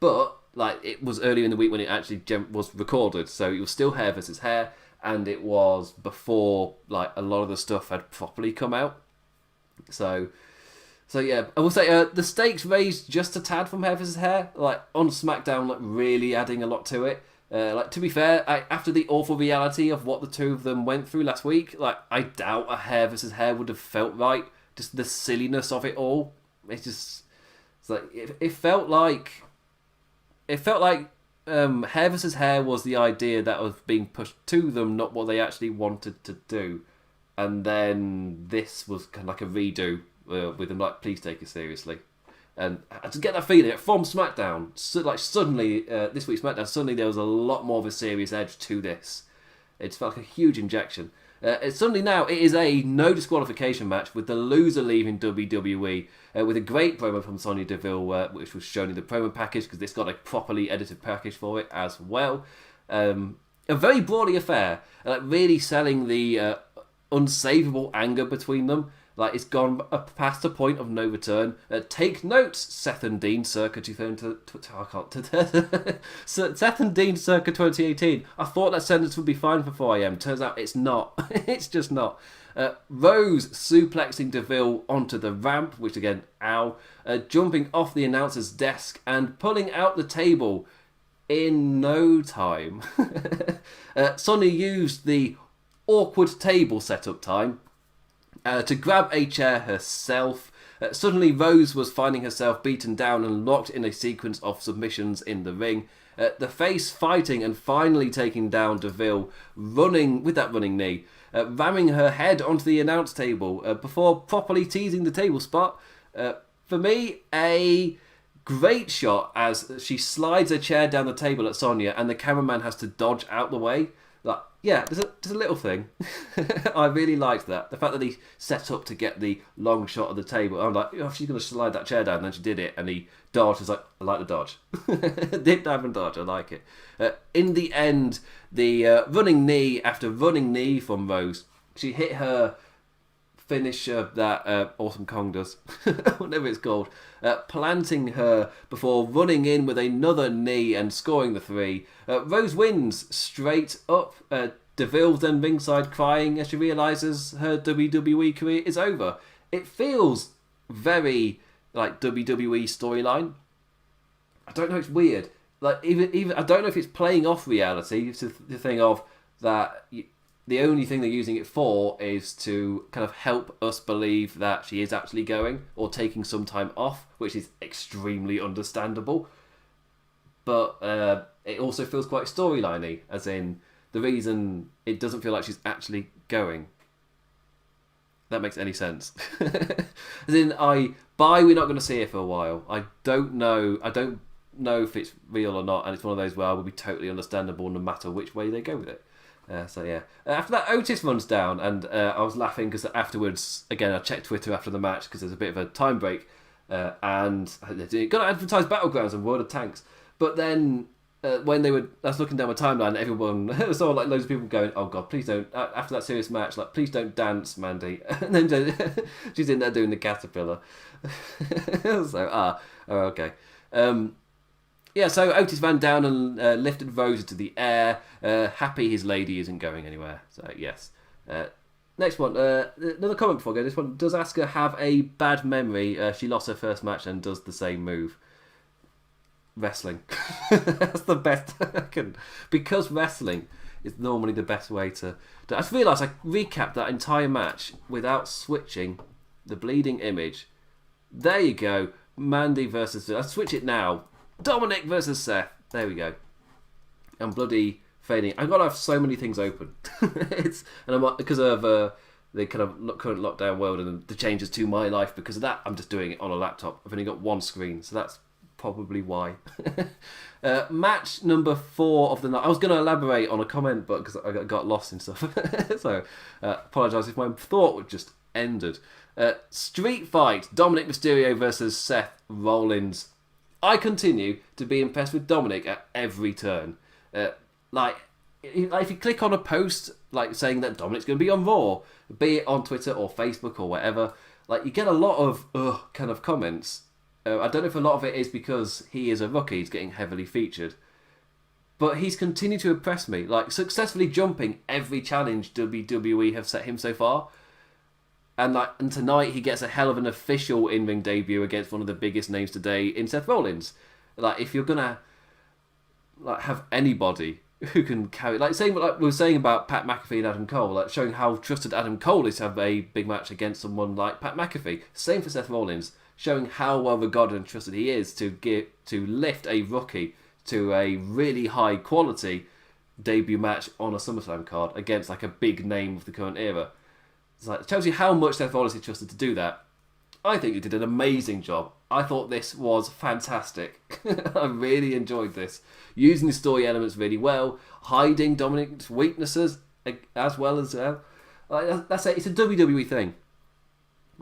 but like, it was earlier in the week when it actually was recorded, so it was still Hair vs. Hair, and it was before, like, a lot of the stuff had properly come out. So yeah, I will say the stakes raised just a tad from Hair vs. Hair, like, on SmackDown, like, really adding a lot to it. Like, to be fair, after the awful reality of what the two of them went through last week, like, I doubt a Hair vs. Hair would have felt right. Just the silliness of it all. It's like, it felt like Hair vs. Hair was the idea that was being pushed to them, not what they actually wanted to do. And then this was kind of like a redo with them, like, please take it seriously. And I just get that feeling from SmackDown. So, like, suddenly, this week's SmackDown, suddenly there was a lot more of a serious edge to this. It felt like a huge injection. Suddenly now, it is a no disqualification match with the loser leaving WWE, with a great promo from Sonya Deville, which was shown in the promo package, because this got a properly edited package for it as well. A very brawly affair, really selling the unsavable anger between them. Like, it's gone past a point of no return. Take notes, Seth and Dean, circa 2018. I thought that sentence would be fine for 4am. Turns out it's not. It's just not. Rose suplexing Deville onto the ramp, which again, ow. Jumping off the announcer's desk and pulling out the table in no time. Sonya used the awkward table setup time to grab a chair herself. Suddenly, Rose was finding herself beaten down and locked in a sequence of submissions in the ring. The face fighting and finally taking down Deville, running with that running knee, ramming her head onto the announce table before properly teasing the table spot. For me, a great shot as she slides a chair down the table at Sonya and the cameraman has to dodge out the way. Like, yeah, there's a little thing. I really liked that. The fact that he set up to get the long shot of the table. I'm like, oh, she's going to slide that chair down. And then she did it. And he dodged. I was like, I like the dodge. Dip, dive and dodge. I like it. In the end, the running knee after running knee from Rose. She hit her finisher that Awesome Kong does, whatever it's called, planting her before running in with another knee and scoring the 3. Rose wins straight up. Deville's then ringside crying as she realises her WWE career is over. It feels very like WWE storyline. I don't know, it's weird. Like even I don't know if it's playing off reality. It's the thing of that. The only thing they're using it for is to kind of help us believe that she is actually going or taking some time off, which is extremely understandable. But it also feels quite storyline-y, as in the reason it doesn't feel like she's actually going. That makes any sense. As in, we're not going to see her for a while. I don't know if it's real or not, and it's one of those where it will be totally understandable no matter which way they go with it. So yeah, after that Otis runs down and I was laughing because afterwards, again, I checked Twitter after the match because there's a bit of a time break and they're going to advertise Battlegrounds and World of Tanks. But then when I was looking down my timeline, everyone saw like loads of people going, oh god, please don't, after that serious match, like please don't dance, Mandy. And then she's in there doing the caterpillar. So, okay. Yeah, so Otis ran down and lifted Rose into the air. Happy his lady isn't going anywhere. So, yes. Next one. Another comment before I go. This one. Does Asuka have a bad memory? She lost her first match and does the same move. Wrestling. That's the best I can. Because wrestling is normally the best way to... I just realised I recapped that entire match without switching the bleeding image. There you go. Mandy versus... I'll switch it now. Dominic versus Seth. There we go. I'm bloody fading. I've got to have so many things open. Because of the kind of current lockdown world and the changes to my life. Because of that, I'm just doing it on a laptop. I've only got one screen, so that's probably why. Match number 4 of the night. I was going to elaborate on a comment, but because I got lost in stuff. So apologise if my thought would just ended. Street fight. Dominic Mysterio versus Seth Rollins. I continue to be impressed with Dominic at every turn. Like if you click on a post like saying that Dominic's going to be on Raw, be it on Twitter or Facebook or whatever, like you get a lot of kind of comments. I don't know if a lot of it is because he is a rookie, he's getting heavily featured, but he's continued to impress me, like successfully jumping every challenge WWE have set him so far. And tonight he gets a hell of an official in-ring debut against one of the biggest names today in Seth Rollins. Like if you're gonna have anybody who can carry, saying like we were saying about Pat McAfee and Adam Cole, like showing how trusted Adam Cole is to have a big match against someone like Pat McAfee. Same for Seth Rollins, showing how well regarded and trusted he is to lift a rookie to a really high quality debut match on a SummerSlam card against like a big name of the current era. It tells you how much Seth Rollins is trusted to do that. I think he did an amazing job. I thought this was fantastic. I really enjoyed this. Using the story elements really well, hiding Dominic's weaknesses as well as... that's it. It's a WWE thing.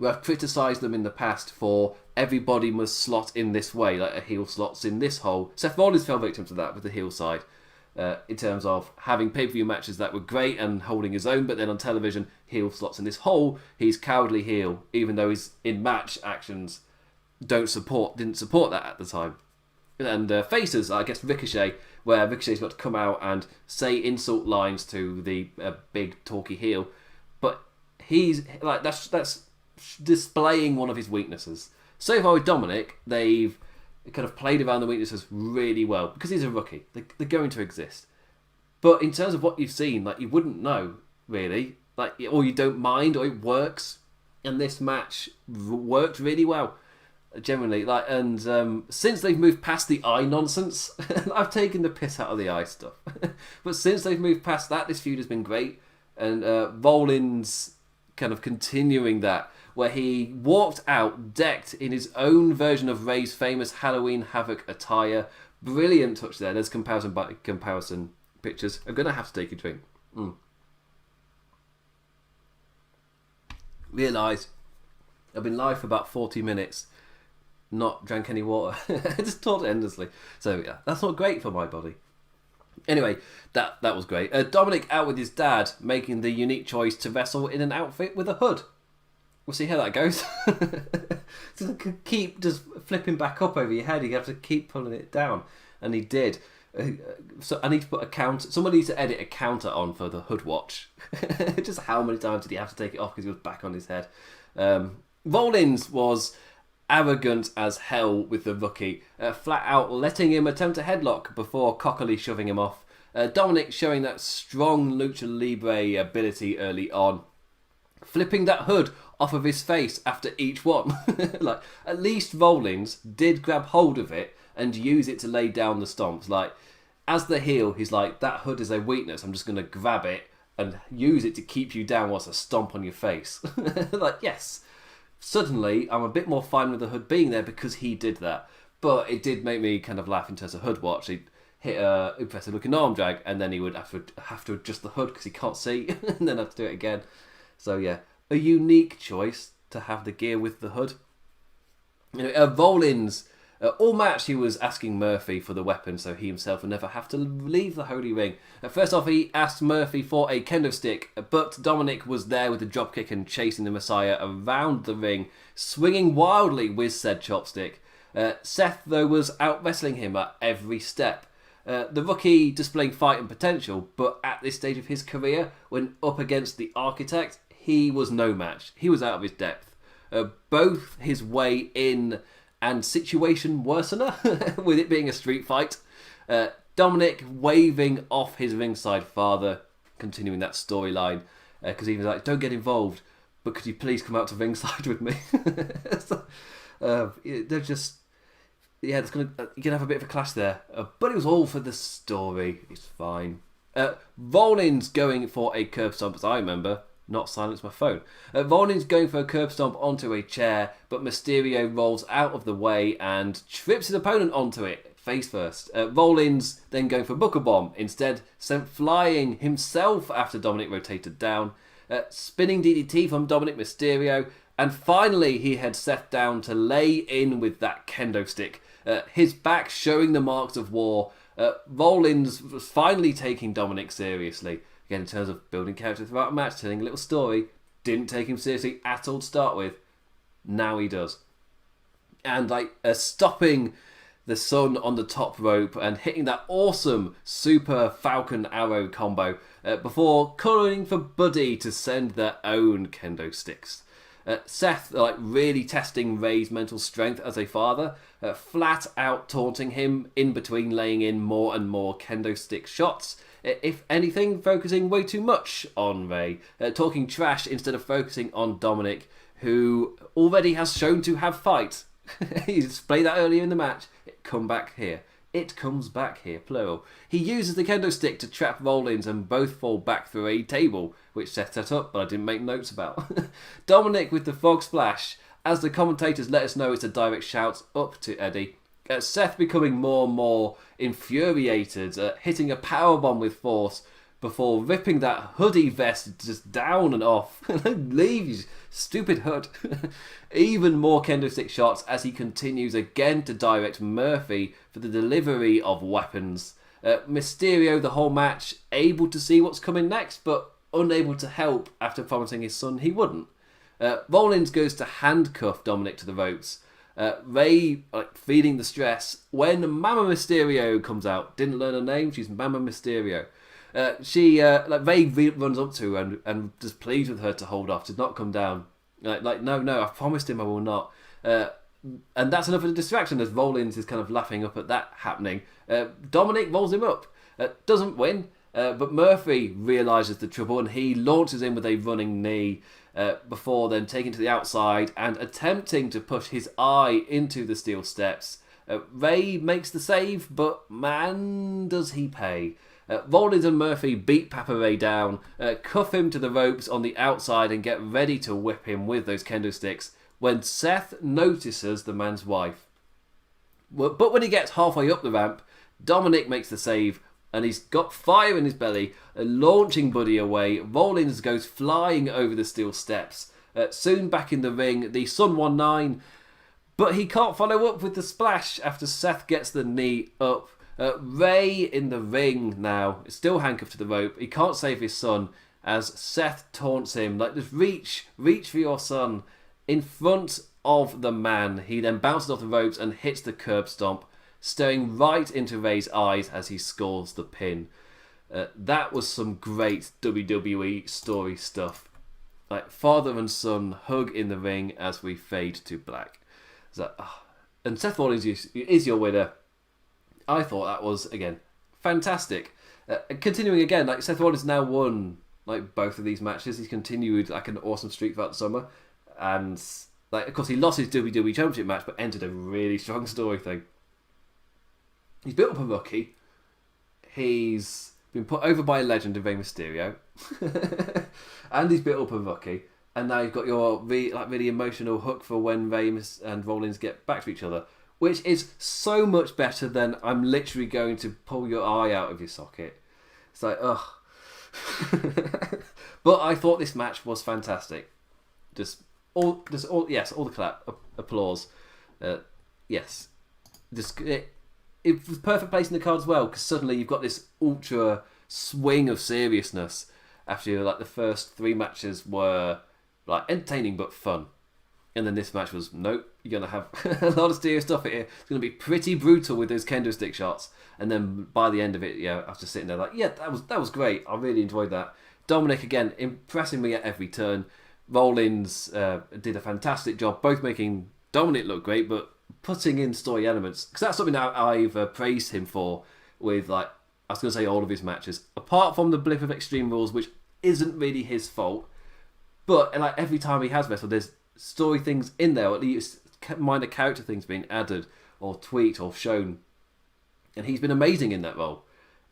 I've criticised them in the past for everybody must slot in this way, like a heel slots in this hole. Seth Rollins fell victim to that with the heel side. In terms of having pay-per-view matches that were great and holding his own, but then on television, heel slots in this hole. He's cowardly heel, even though his in-match actions didn't support that at the time. And faces, I guess Ricochet, where Ricochet's got to come out and say insult lines to the big talky heel, but he's like that's displaying one of his weaknesses. So far with Dominic, they've kind of played around the weaknesses really well because he's a rookie. They're going to exist. But in terms of what you've seen, like you wouldn't know really, like or you don't mind, or it works And this match worked really well, generally. Since they've moved past the eye nonsense, I've taken the piss out of the eye stuff. But since they've moved past that, this feud has been great. And Rollins kind of continuing that, where he walked out decked in his own version of Ray's famous Halloween Havoc attire. Brilliant touch there. There's comparison pictures. I'm going to have to take a drink. Realise I've been live for about 40 minutes, not drank any water. I just talked endlessly. So yeah, that's not great for my body. Anyway, that was great. Dominic out with his dad, making the unique choice to wrestle in an outfit with a hood. We'll see how that goes. Keep just flipping back up over your head. You have to keep pulling it down. And he did. So I need to put a counter. Somebody needs to edit a counter on for the hood watch. Just how many times did he have to take it off because he was back on his head? Rollins was arrogant as hell with the rookie, flat out letting him attempt a headlock before cockily shoving him off. Dominic showing that strong lucha libre ability early on, flipping that hood off of his face after each one. Like, at least Rollins did grab hold of it and use it to lay down the stomps. Like, as the heel, he's like, that hood is a weakness, I'm just going to grab it and use it to keep you down whilst I stomp on your face. Like, yes. Suddenly, I'm a bit more fine with the hood being there because he did that. But it did make me kind of laugh in terms of hood watch. He'd hit a impressive looking arm drag and then he would have to adjust the hood because he can't see and then have to do it again. So yeah, a unique choice to have the gear with the hood. Rollins, all match he was asking Murphy for the weapon so he himself would never have to leave the Holy Ring. First off, he asked Murphy for a kendo stick, but Dominic was there with the dropkick and chasing the Messiah around the ring, swinging wildly with said chopstick. Seth, though, was out wrestling him at every step. The rookie displaying fight and potential, but at this stage of his career, when up against the Architect, he was no match. He was out of his depth. Both his way in and situation worsener, with it being a street fight. Dominic waving off his ringside father, continuing that storyline, because he was like, don't get involved, but could you please come out to ringside with me? They're just... Yeah, you're going to have a bit of a clash there. But it was all for the story. It's fine. Rollins going for a curb stomp, as I remember. Not silence my phone. Rollins going for a curb stomp onto a chair, but Mysterio rolls out of the way and trips his opponent onto it, face first. Rollins then going for a Booker Bomb, instead sent flying himself after Dominic rotated down. Spinning DDT from Dominic Mysterio, and finally he had Seth down to lay in with that kendo stick. His back showing the marks of war. Rollins was finally taking Dominic seriously. Again, in terms of building character throughout a match, telling a little story, didn't take him seriously at all to start with. Now he does. And stopping the Sun on the top rope and hitting that awesome Super Falcon Arrow combo before calling for Buddy to send their own kendo sticks. Seth really testing Ray's mental strength as a father, flat out taunting him in between laying in more and more kendo stick shots. If anything, focusing way too much on Ray, talking trash instead of focusing on Dominic, who already has shown to have fight. He displayed that earlier in the match. It comes back here, plural. He uses the kendo stick to trap Rollins and both fall back through a table, which Seth set up, but I didn't make notes about. Dominic with the frog splash, as the commentators let us know it's a direct shout up to Eddie. Seth becoming more and more infuriated, hitting a powerbomb with force before ripping that hoodie vest just down and off. Leave, you stupid hood. Even more kendo stick shots as he continues again to direct Murphy for the delivery of weapons. Mysterio the whole match able to see what's coming next, but unable to help after promising his son he wouldn't. Rollins goes to handcuff Dominic to the ropes. Ray feeling the stress when Mama Mysterio comes out. Didn't learn her name. She's Mama Mysterio. Ray runs up to her and just pleads with her to hold off, to not come down. No, I promised him I will not. And that's enough of a distraction as Rollins is kind of laughing up at that happening. Dominic rolls him up. Doesn't win, but Murphy realises the trouble and he launches in with a running knee. before then taking to the outside and attempting to push his eye into the steel steps. Ray makes the save, but man, does he pay. Rollins and Murphy beat Papa Ray down, cuff him to the ropes on the outside and get ready to whip him with those kendo sticks when Seth notices the man's wife. But when he gets halfway up the ramp, Dominic makes the save and he's got fire in his belly, launching Buddy away. Rollins goes flying over the steel steps. Soon back in the ring, the Sun 19, but he can't follow up with the splash after Seth gets the knee up. Ray in the ring now, still handcuffed to the rope. He can't save his son as Seth taunts him, like, just reach for your son. In front of the man, he then bounces off the ropes and hits the curb stomp, staring right into Ray's eyes as he scores the pin. That was some great WWE story stuff. Like, father and son hug in the ring as we fade to black. So, and Seth Rollins is your winner. I thought that was, again, fantastic. Continuing again, like, Seth Rollins now won like both of these matches. He's continued like an awesome streak throughout the summer, and like, of course, he lost his WWE Championship match, but entered a really strong story thing. He's built up a rookie. He's been put over by a legend of Rey Mysterio, and he's built up a rookie. And now you've got your really emotional hook for when Ray and Rollins get back to each other, which is so much better than I'm literally going to pull your eye out of your socket. It's like, ugh. But I thought this match was fantastic. All the clap, applause. Yes. It was perfect place in the card as well, because suddenly you've got this ultra swing of seriousness after like the first three matches were like entertaining but fun. And then this match was, nope, you're going to have a lot of serious stuff here. It's going to be pretty brutal with those kendo stick shots. And then by the end of it, I was just sitting there like, yeah, that was great. I really enjoyed that. Dominic, again, impressing me at every turn. Rollins did a fantastic job, both making Dominic look great, but putting in story elements. Because that's something that I've praised him for with, like, I was going to say all of his matches. Apart from the blip of Extreme Rules, which isn't really his fault. But like every time he has wrestled, there's story things in there, or at least minor character things being added or tweaked or shown, and he's been amazing in that role,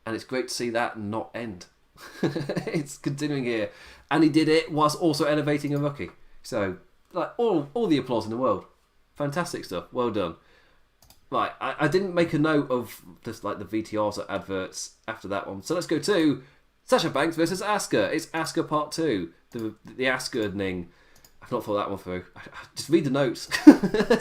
and it's great to see that not end. It's continuing here, and he did it whilst also elevating a rookie. So like all the applause in the world. Fantastic stuff, well done. Right, I didn't make a note of just like the VTRs or adverts after that one, so let's go to Sasha Banks versus Asuka. It's Asuka Part 2, the Asuka-ning. I've not thought that one through. Just read the notes.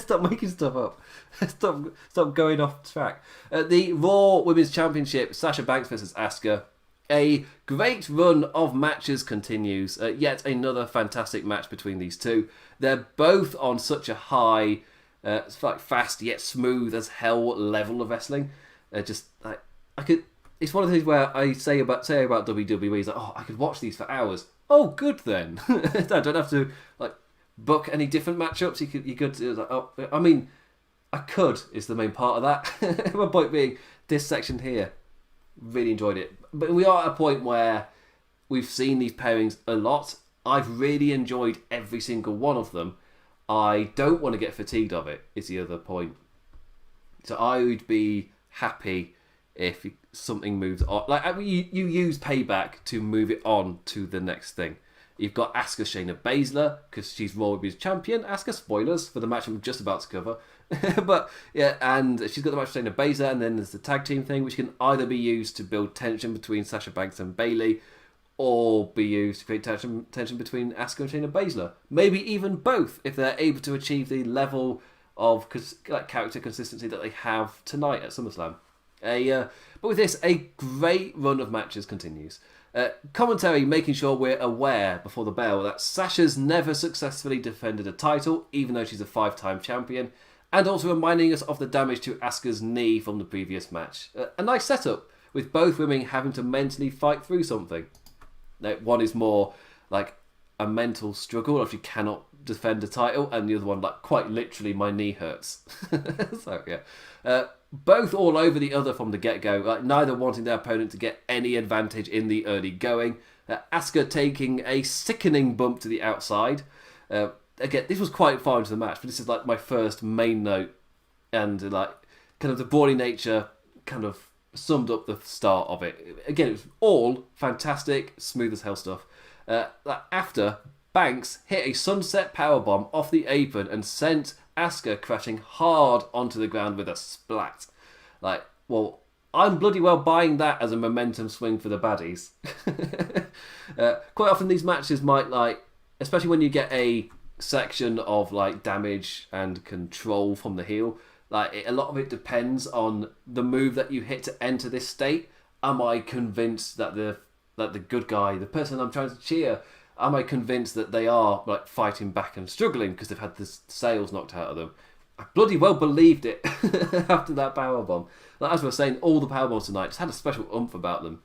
Stop making stuff up. Stop going off track. The Raw Women's Championship, Sasha Banks versus Asuka. A great run of matches continues. Yet another fantastic match between these two. They're both on such a high, like fast yet smooth as hell level of wrestling. Just like I could. It's one of the things where I say about WWE is like, oh, I could watch these for hours. Oh, good then. I don't have to like book any different matchups. You could like, oh, I mean, I could is the main part of that. My point being, this section here, really enjoyed it. But we are at a point where we've seen these pairings a lot. I've really enjoyed every single one of them. I don't want to get fatigued of it, is the other point. So I would be happy if something moves on. Like you use Payback to move it on to the next thing. You've got Asuka Shayna Baszler, because she's Raw Women's Champion. Asuka, spoilers for the match I'm just about to cover. But yeah, and she's got the match with Shayna Baszler, and then there's the tag team thing, which can either be used to build tension between Sasha Banks and Bayley, or be used to create tension between Asuka and Shayna Baszler. Maybe even both, if they're able to achieve the level of character consistency that they have tonight at SummerSlam. But with this, a great run of matches continues. Commentary making sure we're aware before the bell that Sasha's never successfully defended a title, even though she's a 5-time champion, and also reminding us of the damage to Asuka's knee from the previous match. A nice setup, with both women having to mentally fight through something. Now, one is more like a mental struggle if you cannot defend a title, and the other one, like, quite literally, my knee hurts. So, yeah. Both all over the other from the get-go, like neither wanting their opponent to get any advantage in the early going. Asuka taking a sickening bump to the outside. Again, this was quite far into the match, but this is like my first main note, and like kind of the brawly nature kind of summed up the start of it. Again, it was all fantastic, smooth as hell stuff. After, Banks hit a sunset powerbomb off the apron and sent Asuka crashing hard onto the ground with a splat. Like, well, I'm bloody well buying that as a momentum swing for the baddies. Quite often these matches might, like, especially when you get a section of like damage and control from the heel, like a lot of it depends on the move that you hit to enter this state. Am I convinced that the good guy, the person I'm trying to cheer, am I convinced that they are like fighting back and struggling because they've had the sails knocked out of them? I bloody well believed it after that powerbomb. Like, as we were saying, all the powerbombs tonight just had a special oomph about them.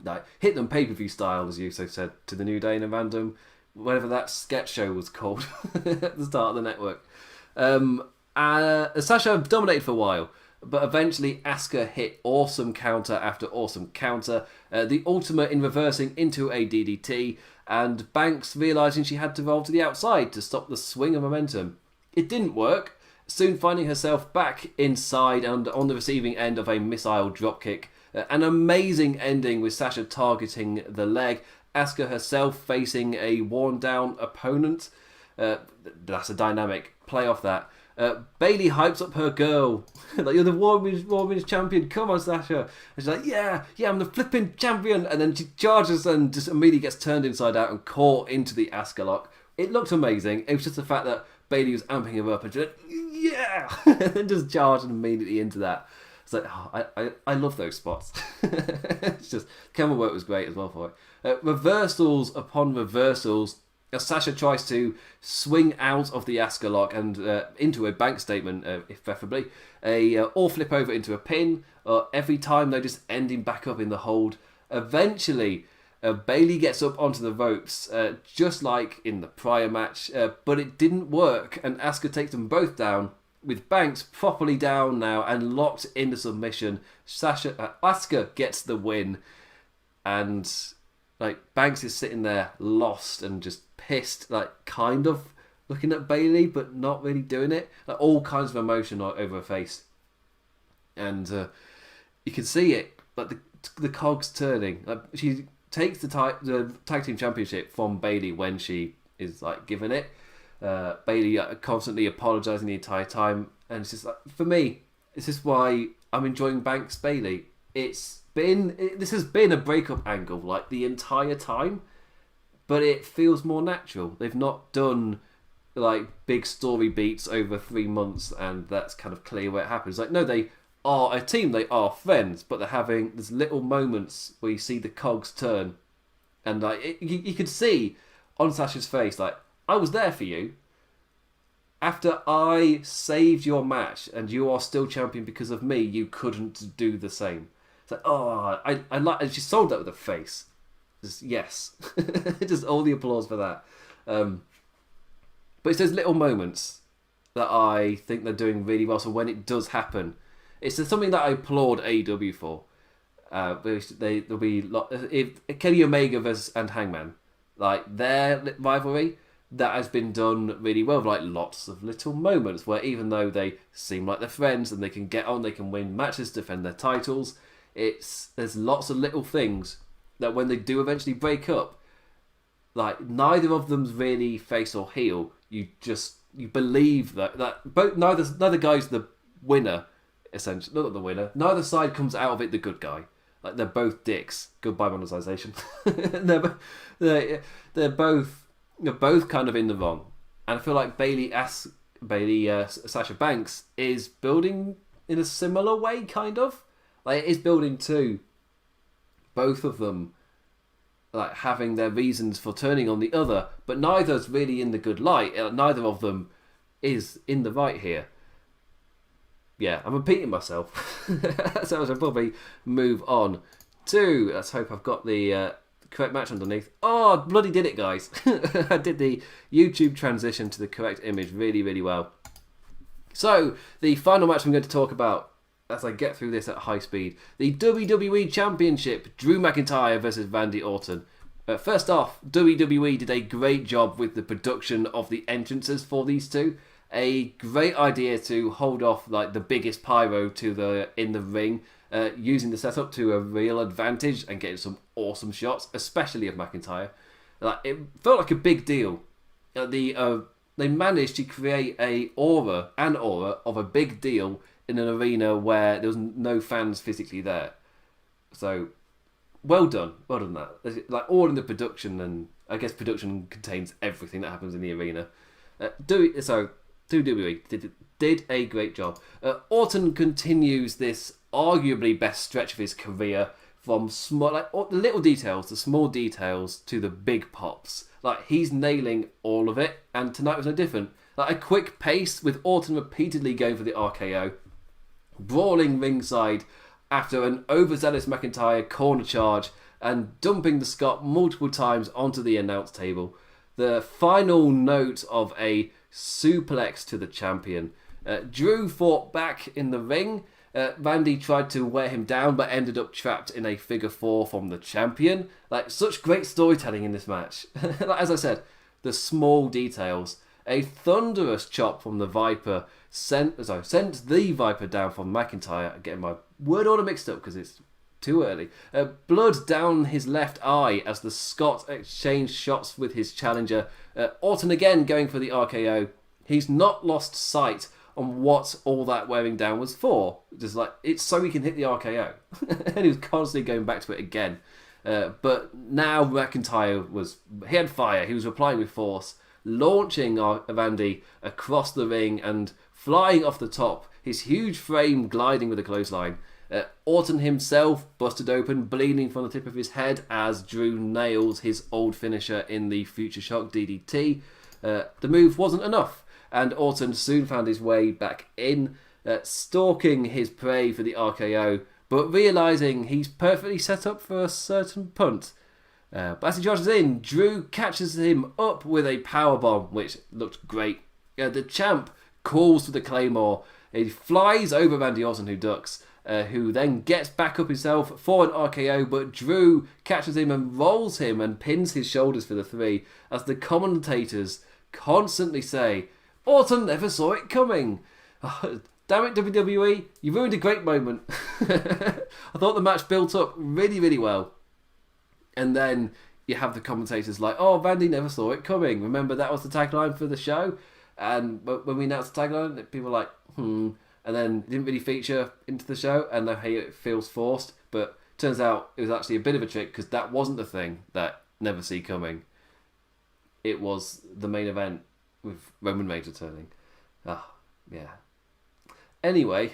Like, hit them pay-per-view style, as you so said, to the New Day in a random, whatever that sketch show was called at the start of the network. Sasha dominated for a while, but eventually Asuka hit awesome counter after awesome counter, the ultimate in reversing into a DDT, and Banks realising she had to roll to the outside to stop the swing of momentum. It didn't work, soon finding herself back inside and on the receiving end of a missile dropkick. An amazing ending with Sasha targeting the leg, Asuka herself facing a worn-down opponent. That's a dynamic. Play off that. Bayley hypes up her girl. Like, you're the women's champion. Come on, Sasha. And she's like, yeah, I'm the flipping champion. And then she charges and just immediately gets turned inside out and caught into the Asuka lock. It looked amazing. It was just the fact that Bayley was amping her up and she's like, yeah, and then just charged immediately into that. It's like, oh, I love those spots. It's just, camera work was great as well for it. Reversals upon reversals. As Sasha tries to swing out of the Asuka lock and into a bank statement, if preferably, or flip over into a pin. Every time they're just ending back up in the hold. Eventually, Bayley gets up onto the ropes, just like in the prior match, but it didn't work, and Asuka takes them both down, with Banks properly down now and locked into submission. Asuka gets the win, and like Banks is sitting there lost and just pissed, like kind of looking at Bayley but not really doing it. Like, all kinds of emotion over her face, and you can see it, like the cogs turning. Like, she takes the tag team championship from Bayley when she is like given it. Bayley constantly apologising the entire time, and it's just like, for me, this is why I'm enjoying Banks Bayley. This has been a breakup angle like the entire time, but it feels more natural. They've not done like big story beats over 3 months, and that's kind of clear where it happens. Like, no, they are a team, they are friends, but they're having these little moments where you see the cogs turn, and like you could see on Sasha's face, like, I was there for you. After I saved your match and you are still champion because of me, you couldn't do the same. It's like, oh, I like, and she sold that with a face. Just, yes. Just all the applause for that. But it's those little moments that I think they're doing really well. So when it does happen, it's something that I applaud AEW for. There'll be if Kenny Omega and Hangman, like their rivalry, that has been done really well. Like, lots of little moments where even though they seem like they're friends and they can get on, they can win matches, defend their titles, there's lots of little things that when they do eventually break up, like neither of them's really face or heel. You believe that both neither guy's the winner, essentially. Not the winner. Neither side comes out of it the good guy. Like, they're both dicks. Goodbye monetization. they're both kind of in the wrong, and I feel like Sasha Banks is building in a similar way, kind of. Like, it is building to both of them, like, having their reasons for turning on the other, but neither's really in the good light. Neither of them is in the right here. Yeah, I'm repeating myself. So I should probably move on to, let's hope I've got the correct match underneath. Oh, bloody did it, guys. I did the YouTube transition to the correct image really, really well. So, the final match I'm going to talk about as I get through this at high speed. The WWE Championship, Drew McIntyre versus Randy Orton. First off, WWE did a great job with the production of the entrances for these two. A great idea to hold off like the biggest pyro in the ring, using the setup to a real advantage and getting some awesome shots, especially of McIntyre. Like, it felt like a big deal. They managed to create an aura of a big deal in an arena where there was no fans physically there. So, well done that. Like, all in the production, and I guess production contains everything that happens in the arena. WWE did a great job. Orton continues this arguably best stretch of his career, from the little details, the small details, to the big pops. Like, he's nailing all of it, and tonight was no different. Like, a quick pace with Orton repeatedly going for the RKO, brawling ringside after an overzealous McIntyre corner charge, and dumping the Scot multiple times onto the announce table. The final note of a suplex to the champion. Drew fought back in the ring. Randy tried to wear him down, but ended up trapped in a figure four from the champion. Like, such great storytelling in this match. Like, as I said, the small details. A thunderous chop from the Viper sent the Viper down from McIntyre. I'm getting my word order mixed up because it's too early. Blood down his left eye as the Scot exchanged shots with his challenger. Orton again going for the RKO. He's not lost sight on what all that wearing down was for. Just like, it's so he can hit the RKO. And he was constantly going back to it again. But now McIntyre he had fire. He was replying with force, launching Randy across the ring and flying off the top, his huge frame gliding with a clothesline. Orton himself busted open, bleeding from the tip of his head as Drew nails his old finisher in the Future Shock DDT. The move wasn't enough, and Orton soon found his way back in, stalking his prey for the RKO, but realising he's perfectly set up for a certain punt. But as he charges in, Drew catches him up with a powerbomb, which looked great. The champ calls for the Claymore. He flies over Randy Orton, who ducks, who then gets back up himself for an RKO, but Drew catches him and rolls him and pins his shoulders for the 3, as the commentators constantly say, "Orton never saw it coming." Oh, damn it, WWE, you ruined a great moment. I thought the match built up really, really well. And then you have the commentators like, "Oh, Randy never saw it coming. Remember, that was the tagline for the show?" And when we announced the tagline, people were like, and then it didn't really feature into the show, and it feels forced. But turns out it was actually a bit of a trick, because that wasn't the thing that never see coming. It was the main event with Roman Reigns returning. Yeah. Anyway,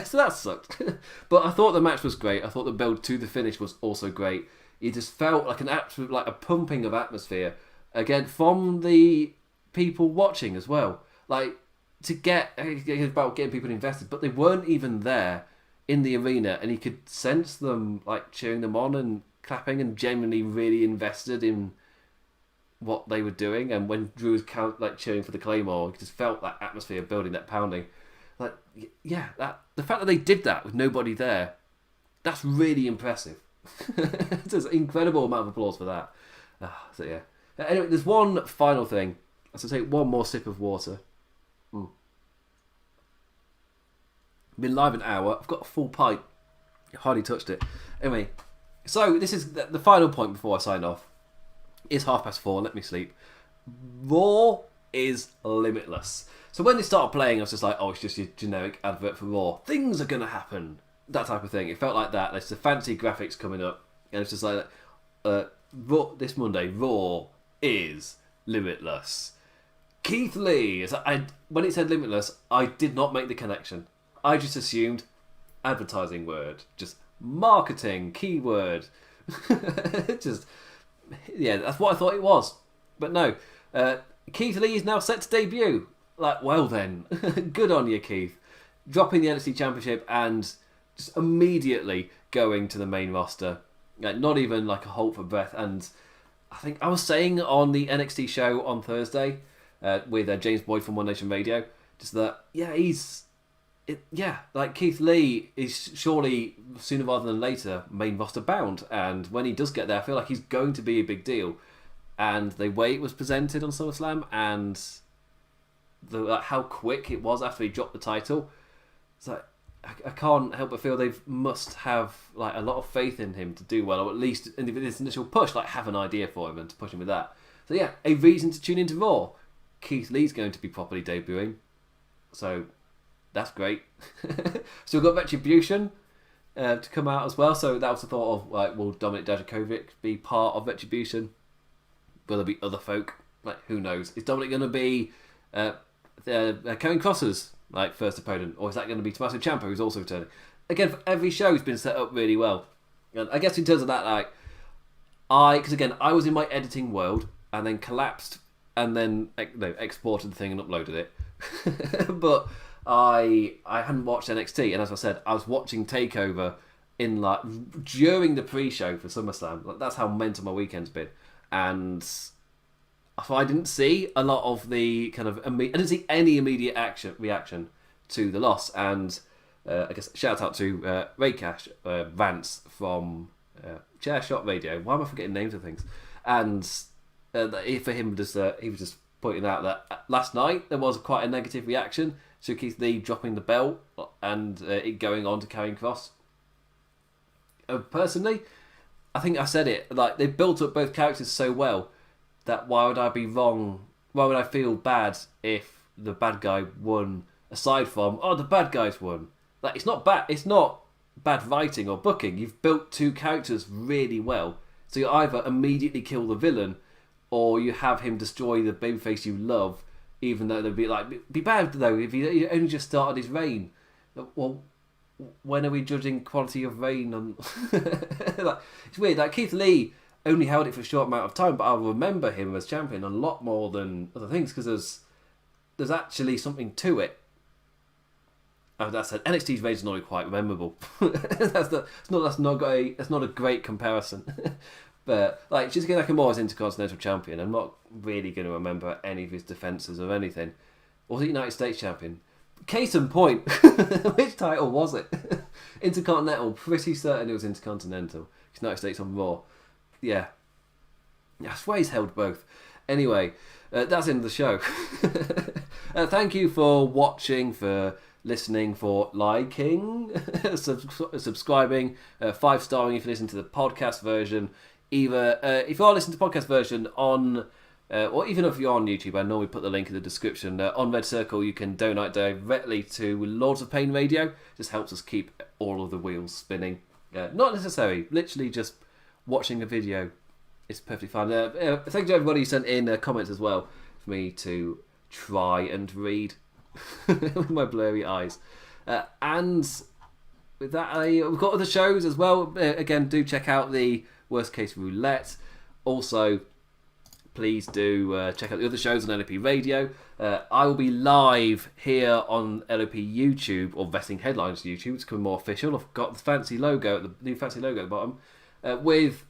so that sucked. But I thought the match was great. I thought the build to the finish was also great. It just felt like a pumping of atmosphere, again, from the people watching as well. Like, to get about getting people invested, but they weren't even there in the arena, and you could sense them like cheering them on and clapping and genuinely really invested in what they were doing. And when Drew was cheering for the Claymore, you just felt that atmosphere building, that pounding. Like, yeah, the fact that they did that with nobody there, that's really impressive. There's an incredible amount of applause for that. So yeah. Anyway, there's one final thing. I have to take one more sip of water. Been live an hour. I've got a full pint. Hardly touched it. Anyway, so this is the final point before I sign off. It's 4:30. Let me sleep. Raw is limitless. So when they started playing, I was just like, oh, it's just your generic advert for Raw. Things are going to happen. That type of thing. It felt like that. There's the fancy graphics coming up. And it's just like, Raw, this Monday, Raw is limitless. Keith Lee. When it said limitless, I did not make the connection. I just assumed advertising word. Just marketing, keyword. Just, yeah, that's what I thought it was. But no. Keith Lee is now set to debut. Like, well then. Good on you, Keith. Dropping the NXT Championship and just immediately going to the main roster. Like, not even like a halt for breath. And I think I was saying on the NXT show on Thursday with James Boyd from One Nation Radio, just that, yeah, he's like Keith Lee is surely sooner rather than later main roster bound, and when he does get there, I feel like he's going to be a big deal. And the way it was presented on SummerSlam, and how quick it was after he dropped the title, it's like I can't help but feel they must have like a lot of faith in him to do well, or at least in this initial push, like have an idea for him and to push him with that. So yeah, a reason to tune into Raw. Keith Lee's going to be properly debuting, so that's great. Still got Retribution to come out as well, so that was the thought of like, will Dominic Dijakovic be part of Retribution? Will there be other folk? Like, who knows? Is Dominic going to be Karen Cross's like first opponent, or is that going to be Tommaso Ciampa, who's also returning? Again, every show's been set up really well, and I guess in terms of that, like, because again, I was in my editing world and then collapsed and then exported the thing and uploaded it, but I hadn't watched NXT, and as I said, I was watching Takeover in like during the pre-show for SummerSlam. Like, that's how mental my weekend's been. And I didn't see a lot of the kind of... I didn't see any immediate reaction to the loss. And I guess shout out to Ray Cash, Vance from Chair Shot Radio. Why am I forgetting names of things? And for him, he was just pointing out that last night there was quite a negative reaction to Keith Lee dropping the belt and it going on to Karrion Kross. Personally, I think I said it, like, they built up both characters so well that why would I be wrong? Why would I feel bad if the bad guy won, aside from, the bad guys won? Like, it's not bad writing or booking. You've built two characters really well. So you either immediately kill the villain, or you have him destroy the babyface you love, even though they'd be bad though if he only just started his reign. Well, when are we judging quality of reign on? Like, it's weird. Like, Keith Lee only held it for a short amount of time, but I'll remember him as champion a lot more than other things because there's actually something to it. That said, NXT's reign is not quite memorable. That's not a great comparison. But like, Shinsuke Nakamura is Intercontinental Champion. I'm not really going to remember any of his defences or anything. Or was he United States Champion? Case in point, which title was it? Intercontinental, pretty certain it was Intercontinental. United States on Raw. Yeah. I swear he's held both. Anyway, that's the end of the show. Thank you for watching, for listening, for liking, subscribing, 5-starring if you listen to the podcast version. Either, if you are listening to the podcast version on... or even if you're on YouTube, I normally put the link in the description. On RedCircle, you can donate directly to Lords of Pain Radio. Just helps us keep all of the wheels spinning. Not necessary. Literally just watching a video is perfectly fine. Thank you to everybody who sent in comments as well for me to try and read with my blurry eyes. And with that, we've got other shows as well. Again, do check out the Worst Case Roulette. Also, please do check out the other shows on LOP Radio. I will be live here on LOP YouTube, or Wrestling Headlines YouTube. It's becoming more official. I've got the fancy logo at the new fancy logo at the bottom. With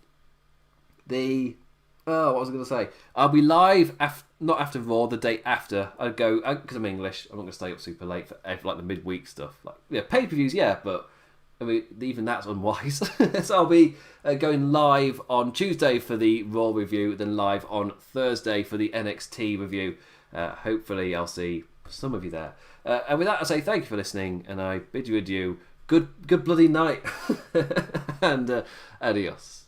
the... what was I going to say? I'll be live, not after Raw, the day after. I'd go... Because I'm English, I'm not going to stay up super late for like the midweek stuff. Like, yeah, pay-per-views, yeah, but... I mean, even that's unwise. So I'll be going live on Tuesday for the Raw review, then live on Thursday for the NXT review. Hopefully I'll see some of you there. And with that, I say thank you for listening, and I bid you adieu. Good bloody night. And adios.